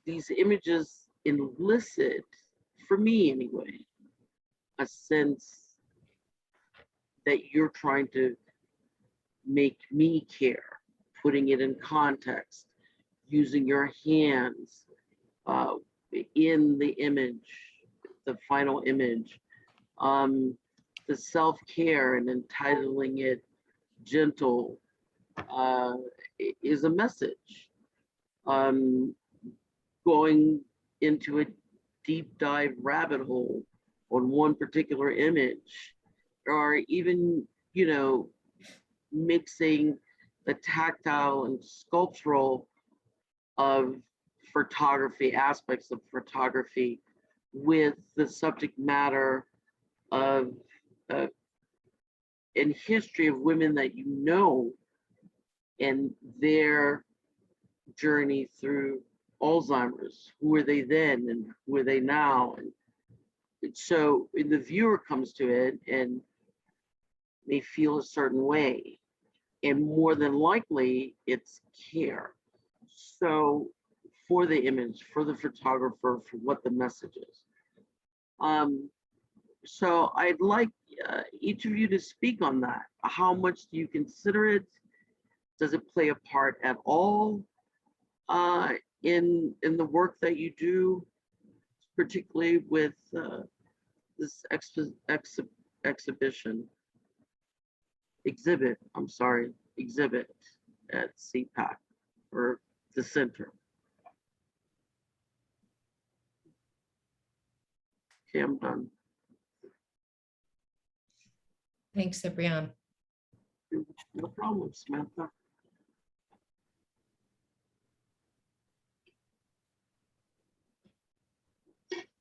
these images elicit, for me anyway, a sense that you're trying to make me care, putting it in context, using your hands in the image, the final image, the self-care and entitling it gentle is a message. Going into a deep dive rabbit hole on one particular image, or even, mixing the tactile and sculptural of photography, aspects of photography, with the subject matter of and history of women that you know, and their journey through Alzheimer's. Who were they then and who are they now? And so the viewer comes to it and they feel a certain way, and more than likely it's care. So for the image, for the photographer, for what the message is. So I'd like each of you to speak on that. How much do you consider it? Does it play a part at all in the work that you do, particularly with this exhibit at CPAC or the center? Okay, I'm done. Thanks, Ciprian. No problem, Samantha.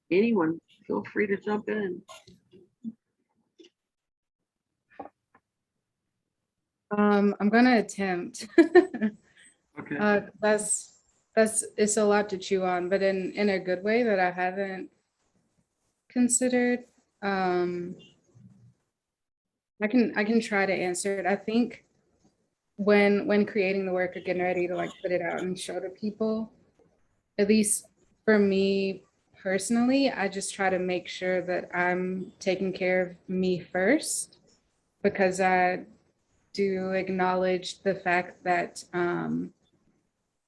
Anyone, feel free to jump in. I'm gonna attempt. Okay. It's a lot to chew on, but in a good way that I haven't considered. I can try to answer it. I think when creating the work or getting ready to like put it out and show to people, at least for me personally, I just try to make sure that I'm taking care of me first, because I do acknowledge the fact that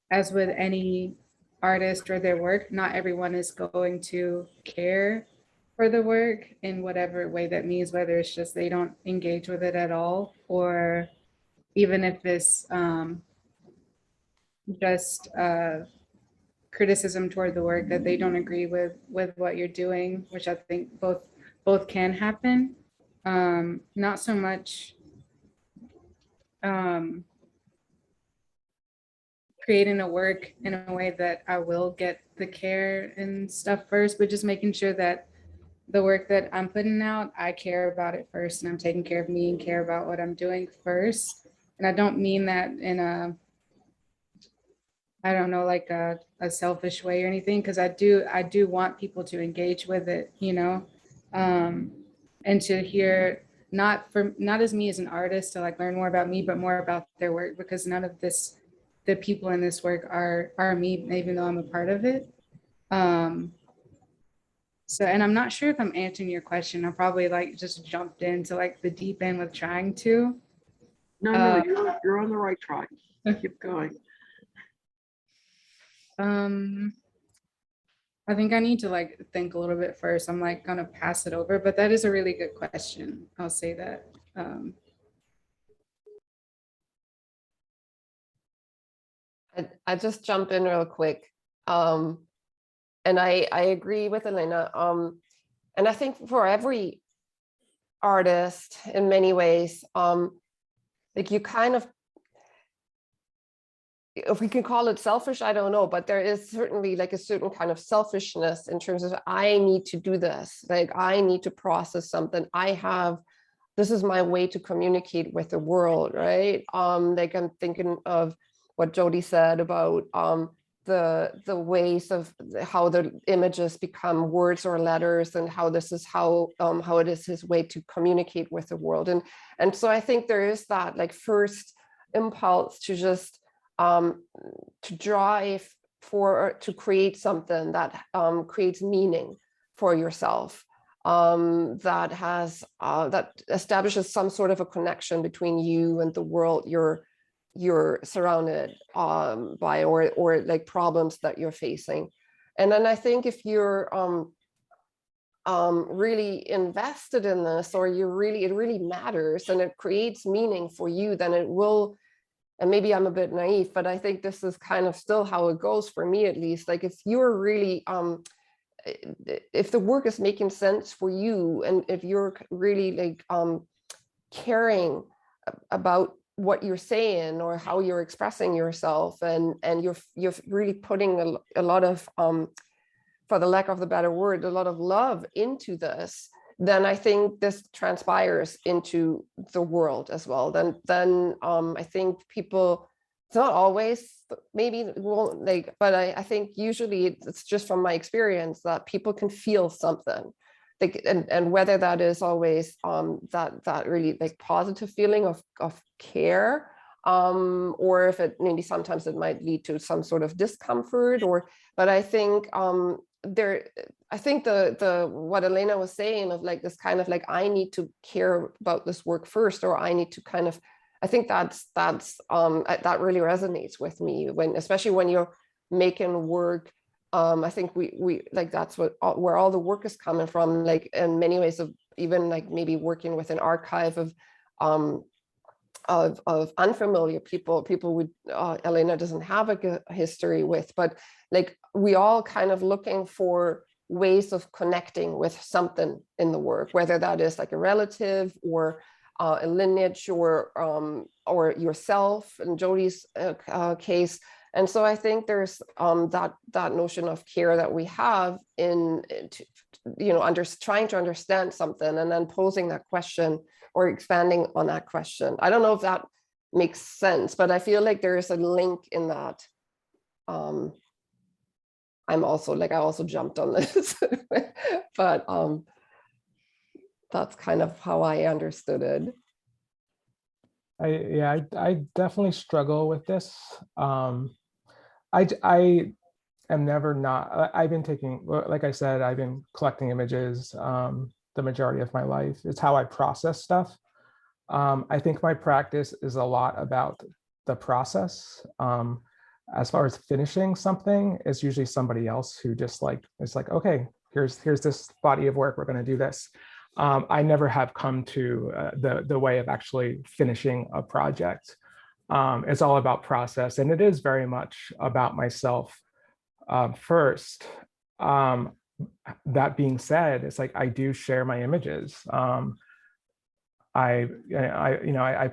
as with any artist or their work, not everyone is going to care for the work in whatever way that means, whether it's just they don't engage with it at all, or even if it's just criticism toward the work, that they don't agree with what you're doing, which I think both can happen. Not so much creating a work in a way that I will get the care and stuff first, but just making sure that the work that I'm putting out, I care about it first, and I'm taking care of me and care about what I'm doing first. And I don't mean that in a, I don't know, like a selfish way or anything, because I do want people to engage with it, and to hear, not as me as an artist to like learn more about me, but more about their work, because none of the people in this work are me, even though I'm a part of it. So, and I'm not sure if I'm answering your question. I probably like just jumped into like the deep end with trying to. No, you're on the right track. Keep going. I think I need to like think a little bit first. I'm like gonna pass it over, but that is a really good question. I'll say that. I just jump in real quick. And I agree with Alayna. And I think for every artist, in many ways, like you kind of, if we can call it selfish, I don't know, but there is certainly like a certain kind of selfishness in terms of, I need to do this, like I need to process something. This is my way to communicate with the world, right? Like I'm thinking of what Jody said about the ways of how the images become words or letters, and how this is how it is his way to communicate with the world. And so I think there is that like first impulse to just to drive to create something that creates meaning for yourself, that establishes some sort of a connection between you and the world you're surrounded by, or like problems that you're facing. And then I think if you're really invested in this, or it really matters and it creates meaning for you, then it will. And maybe I'm a bit naive, but I think this is kind of still how it goes for me, at least. Like if you're really, if the work is making sense for you, and if you're really like caring about what you're saying or how you're expressing yourself, and you're really putting a lot of, for the lack of the better word, a lot of love into this, then I think this transpires into the world as well. Then I think people, it's not always, maybe won't like, but I think usually it's just from my experience that people can feel something. Like, and whether that is always that really like positive feeling of care, or if it maybe sometimes it might lead to some sort of discomfort, but I think I think the what Alayna was saying of like this kind of like, I need to care about this work first, or I need to kind of, I think that really resonates with me, especially when you're making work. I think we like, that's where all the work is coming from, like in many ways, of even like maybe working with an archive of unfamiliar people with Alayna doesn't have a history with, but like we all kind of looking for ways of connecting with something in the work, whether that is like a relative or a lineage, or yourself in Jody's case. And so I think there's that notion of care that we have in trying to understand something, and then posing that question or expanding on that question. I don't know if that makes sense, but I feel like there is a link in that. I also jumped on this, but that's kind of how I understood it. I definitely struggle with this. I am never not, I've been taking, like I said, I've been collecting images the majority of my life. It's how I process stuff. I think my practice is a lot about the process. As far as finishing something, it's usually somebody else who just like, it's like, okay, here's this body of work, we're going to do this. I never have come to the way of actually finishing a project. It's all about process, and it is very much about myself first. That being said, it's like I do share my images. I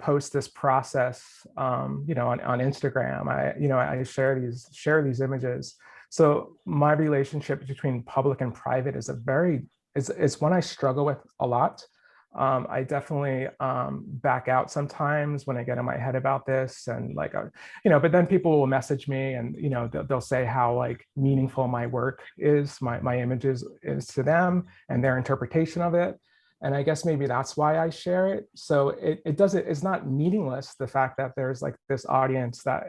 post this process, on Instagram. I share these images. So my relationship between public and private is it's one I struggle with a lot. I definitely back out sometimes when I get in my head about this, and like, but then people will message me, and they'll say how like meaningful my work is, my images is to them, and their interpretation of it. And I guess maybe that's why I share it. So it's not meaningless, the fact that there's like this audience that,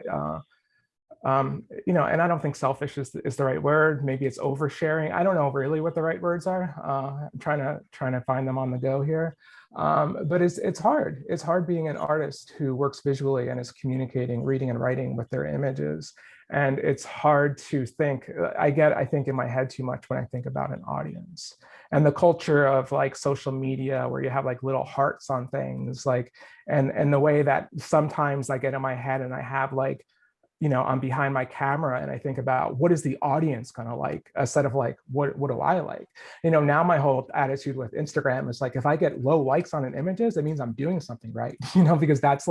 and I don't think selfish is the right word. Maybe it's oversharing. I don't know really what the right words are. I'm trying to find them on the go here. But it's hard. It's hard being an artist who works visually and is communicating, reading and writing with their images. And it's hard to think, I think in my head too much when I think about an audience. And the culture of like social media where you have like little hearts on things, like, and the way that sometimes I get in my head and I have like I'm behind my camera and I think about what is the audience gonna like, instead of like, what do I like? Now my whole attitude with Instagram is like, if I get low likes on an images, it means I'm doing something right, because that's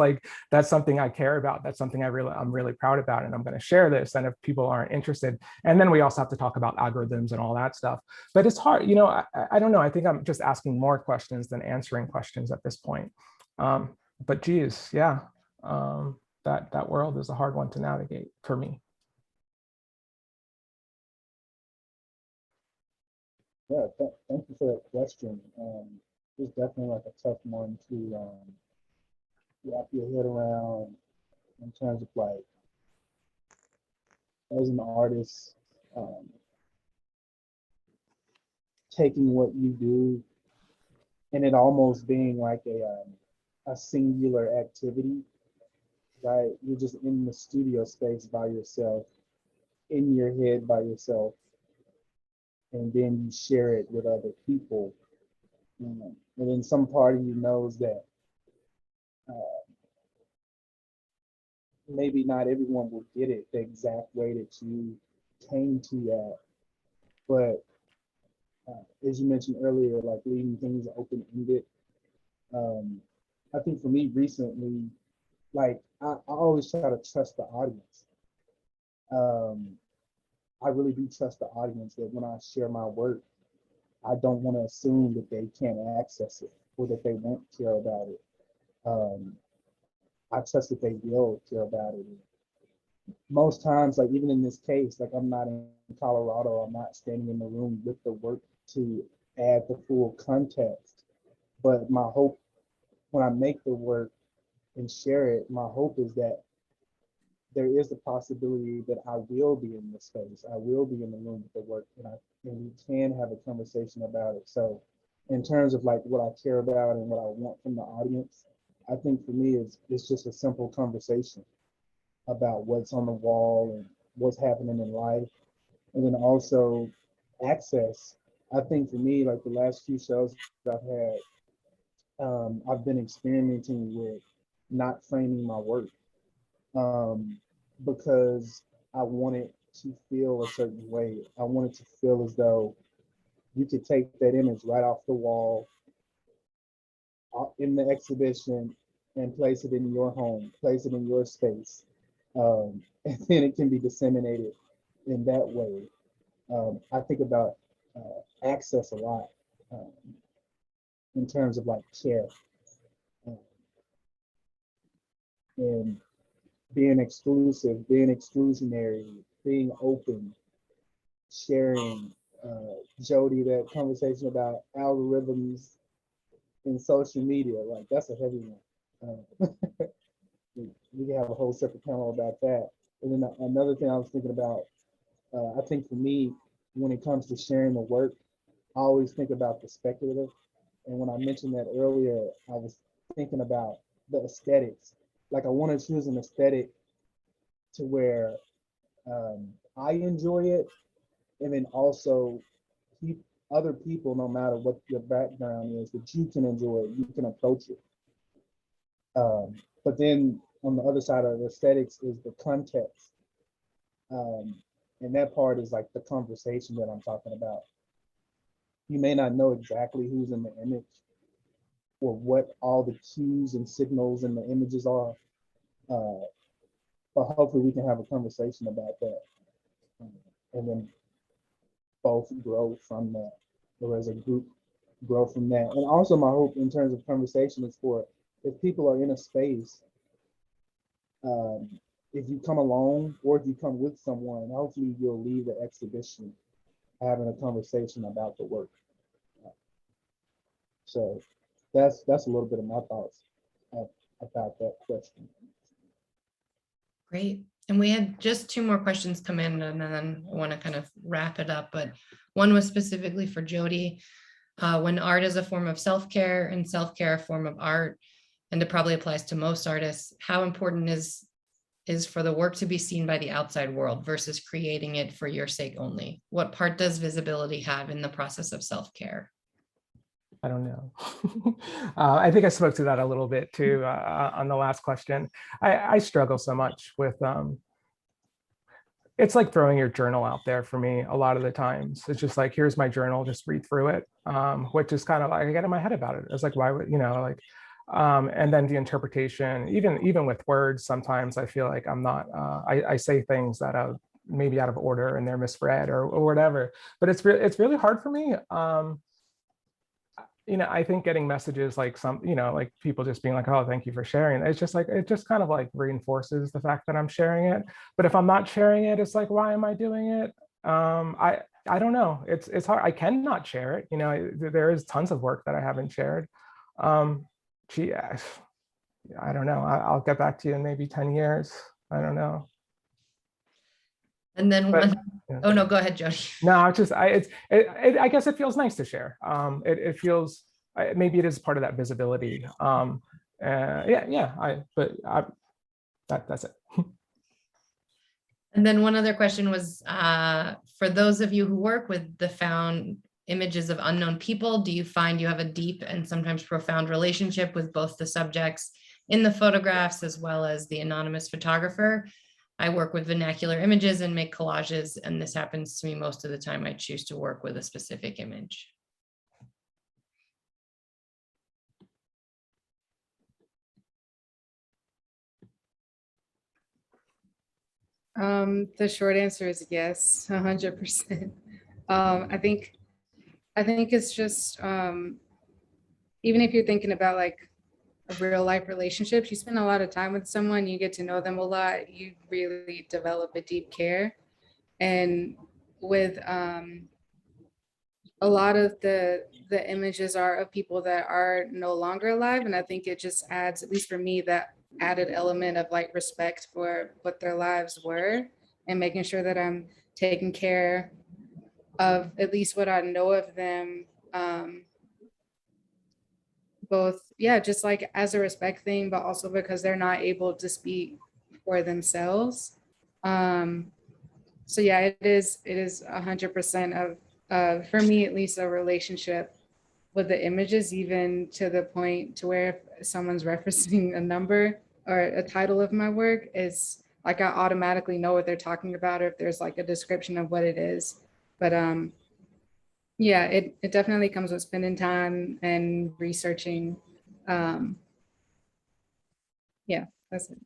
something I care about. That's something I'm really proud about, and I'm gonna share this. And if people aren't interested, and then we also have to talk about algorithms and all that stuff. But it's hard, I don't know. I think I'm just asking more questions than answering questions at this point. But geez, yeah. That world is a hard one to navigate for me. Yeah, thank you for that question. It's definitely like a tough one to wrap your head around in terms of like, as an artist, taking what you do and it almost being like a singular activity, right? You're just in the studio space by yourself, in your head by yourself, and then you share it with other people. And then some part of you knows that maybe not everyone will get it the exact way that you came to that. But as you mentioned earlier, like leaving things open-ended. I think for me recently, like I always try to trust the audience. I really do trust the audience that when I share my work, I don't want to assume that they can't access it or that they won't care about it. I trust that they will care about it. Most times, like even in this case, like I'm not in Colorado, I'm not standing in the room with the work to add the full context. But my hope when I make the work and share it, my hope is that there is a possibility that I will be in this space. I will be in the room with the work, and we can have a conversation about it. So in terms of like what I care about and what I want from the audience, I think for me it's just a simple conversation about what's on the wall and what's happening in life. And then also access. I think for me, like the last few shows that I've had, I've been experimenting with not framing my work because I want it to feel a certain way. I want it to feel as though you could take that image right off the wall in the exhibition and place it in your home, place it in your space. And then it can be disseminated in that way. I think about access a lot in terms of like care and being exclusive, being exclusionary, being open, sharing. Jody, that conversation about algorithms in social media, like that's a heavy one. We can have a whole separate panel about that. And then another thing I was thinking about, I think for me, when it comes to sharing the work, I always think about the speculative. And when I mentioned that earlier, I was thinking about the aesthetics. Like I want to choose an aesthetic to where I enjoy it, and then also keep other people, no matter what your background is, that you can enjoy it, you can approach it. But then on the other side of the aesthetics is the context. And that part is like the conversation that I'm talking about. You may not know exactly who's in the image or what all the cues and signals in the images are, but hopefully we can have a conversation about that, and then both grow from that, or as a group grow from that. And also my hope in terms of conversation is for, if people are in a space, if you come alone or if you come with someone, hopefully you'll leave the exhibition having a conversation about the work. So that's a little bit of my thoughts about that question. Great. And we had just two more questions come in, and then I want to kind of wrap it up. But one was specifically for Jody. When art is a form of self-care and self-care a form of art, and it probably applies to most artists, how important is for the work to be seen by the outside world versus creating it for your sake only? What part does visibility have in the process of self-care? I don't know. I think I spoke to that a little bit too on the last question. I struggle so much with it's like throwing your journal out there for me a lot of the times. It's just like, here's my journal, just read through it, which is kind of like, I get in my head about it. It's like, why would, like, and then the interpretation, even with words, sometimes I feel like I'm not, I say things that are maybe out of order and they're misread or whatever, but it's really hard for me. I think getting messages like like people just being like, oh, thank you for sharing. It's just like, it just kind of like reinforces the fact that I'm sharing it. But if I'm not sharing it, it's like, why am I doing it? I don't know. It's hard. I cannot share it. There is tons of work that I haven't shared. Gee, I don't know. I'll get back to you in maybe 10 years. I don't know. And then But, oh no, go ahead, Jody. No, it's just I guess it feels nice to share. It feels, maybe it is part of that visibility. That's it. And then one other question was, for those of you who work with the found images of unknown people, do you find you have a deep and sometimes profound relationship with both the subjects in the photographs as well as the anonymous photographer? I work with vernacular images and make collages, and this happens to me most of the time I choose to work with a specific image. The short answer is yes, 100%. I think it's just, even if you're thinking about like a real life relationships, you spend a lot of time with someone, you get to know them a lot, you really develop a deep care. And with a lot of the images are of people that are no longer alive, and I think it just adds, at least for me, that added element of like respect for what their lives were and making sure that I'm taking care of at least what I know of them, both, yeah, just like as a respect thing, but also because they're not able to speak for themselves. So yeah, it is 100% of, for me at least, a relationship with the images, even to the point to where if someone's referencing a number or a title of my work, is like I automatically know what they're talking about, or if there's like a description of what it is. But yeah, it definitely comes with spending time and researching. Yeah, that's it.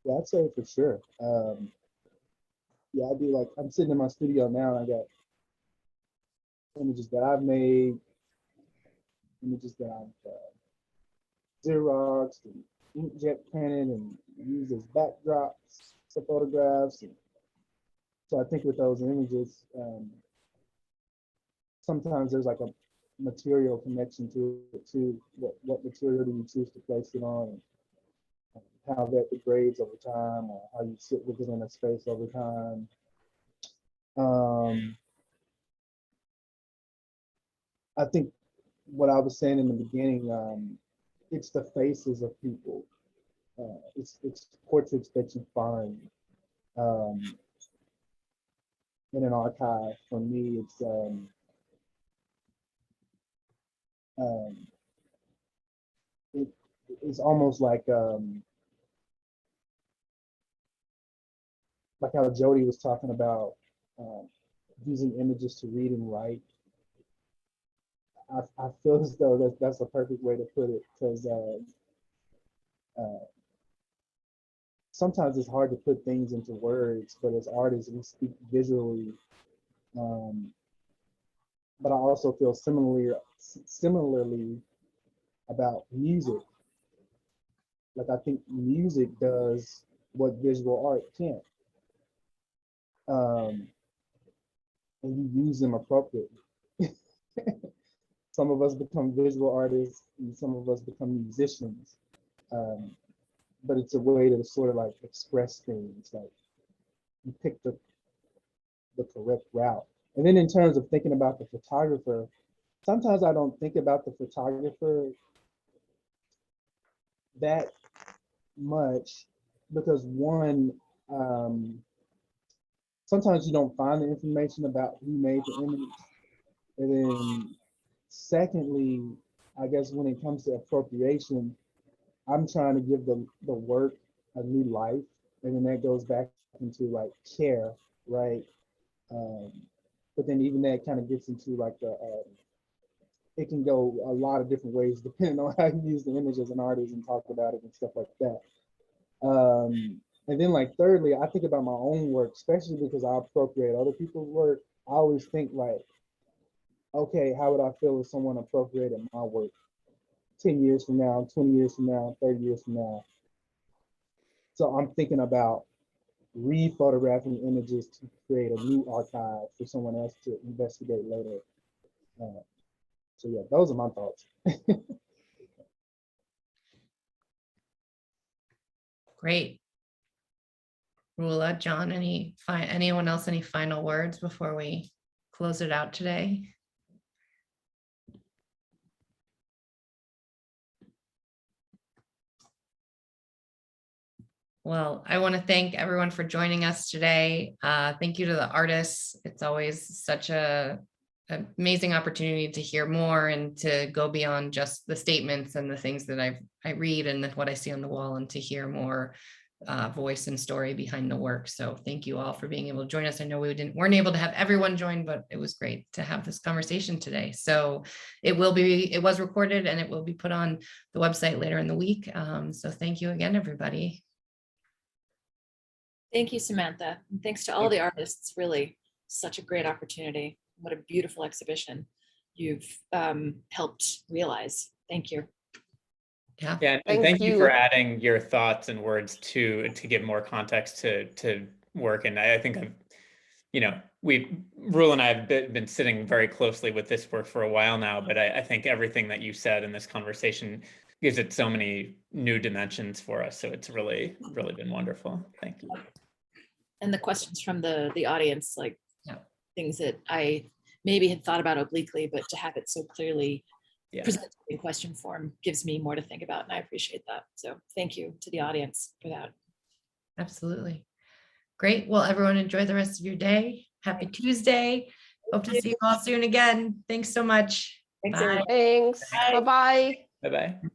Yeah, I'd say for sure. Yeah, I do. Like, I'm sitting in my studio now and I got images that I've made, images that I've Xeroxed and inkjet printed and used as backdrops for photographs. And so I think with those images, sometimes there's like a material connection to it too. What material do you choose to place it on? And how that degrades over time, or how you sit with it in a space over time. I think what I was saying in the beginning, it's the faces of people. It's portraits that you find in an archive. For me, it's almost like how Jody was talking about using images to read and write. I feel as though that's a perfect way to put it, because sometimes it's hard to put things into words, but as artists, we speak visually. But I also feel similarly about music. Like, I think music does what visual art can't. And you use them appropriately. Some of us become visual artists and some of us become musicians. But it's a way to sort of like express things. Like, you pick the correct route. And then in terms of thinking about the photographer, sometimes I don't think about the photographer that much, because one, sometimes you don't find the information about who made the image. And then secondly, I guess when it comes to appropriation, I'm trying to give the work a new life, and then that goes back into like care, right? But then even that kind of gets into like the it can go a lot of different ways depending on how you use the image as an artist and talk about it and stuff like that. And then like thirdly, I think about my own work, especially because I appropriate other people's work. I always think like, okay, how would I feel if someone appropriated my work 10 years from now, 20 years from now, 30 years from now? So I'm thinking about re-photographing images to create a new archive for someone else to investigate later. So yeah, those are my thoughts. Great. Roula, John, anyone else, any final words before we close it out today? Well, I want to thank everyone for joining us today. Thank you to the artists. It's always such an amazing opportunity to hear more and to go beyond just the statements and the things that I read and what I see on the wall, and to hear more voice and story behind the work. So thank you all for being able to join us. I know we weren't able to have everyone join, but it was great to have this conversation today. So it was recorded and it will be put on the website later in the week. So thank you again, everybody. Thank you, Samantha. And thanks to all the artists. Really such a great opportunity. What a beautiful exhibition you've helped realize. Thank you. Yeah. Yeah, and thank you for adding your thoughts and words to give more context to work. And I think Roula and I have been sitting very closely with this work for a while now, but I think everything that you said in this conversation gives it so many new dimensions for us. So it's really, really been wonderful. Thank you. And the questions from the audience, like things that I maybe had thought about obliquely, but to have it so clearly presented in question form gives me more to think about, and I appreciate that. So thank you to the audience for that. Absolutely. Great. Well, everyone, enjoy the rest of your day. Happy Tuesday. Hope to see you all soon again. Thanks so much. Thanks, Bye. everyone. Thanks. Bye-bye. Bye-bye.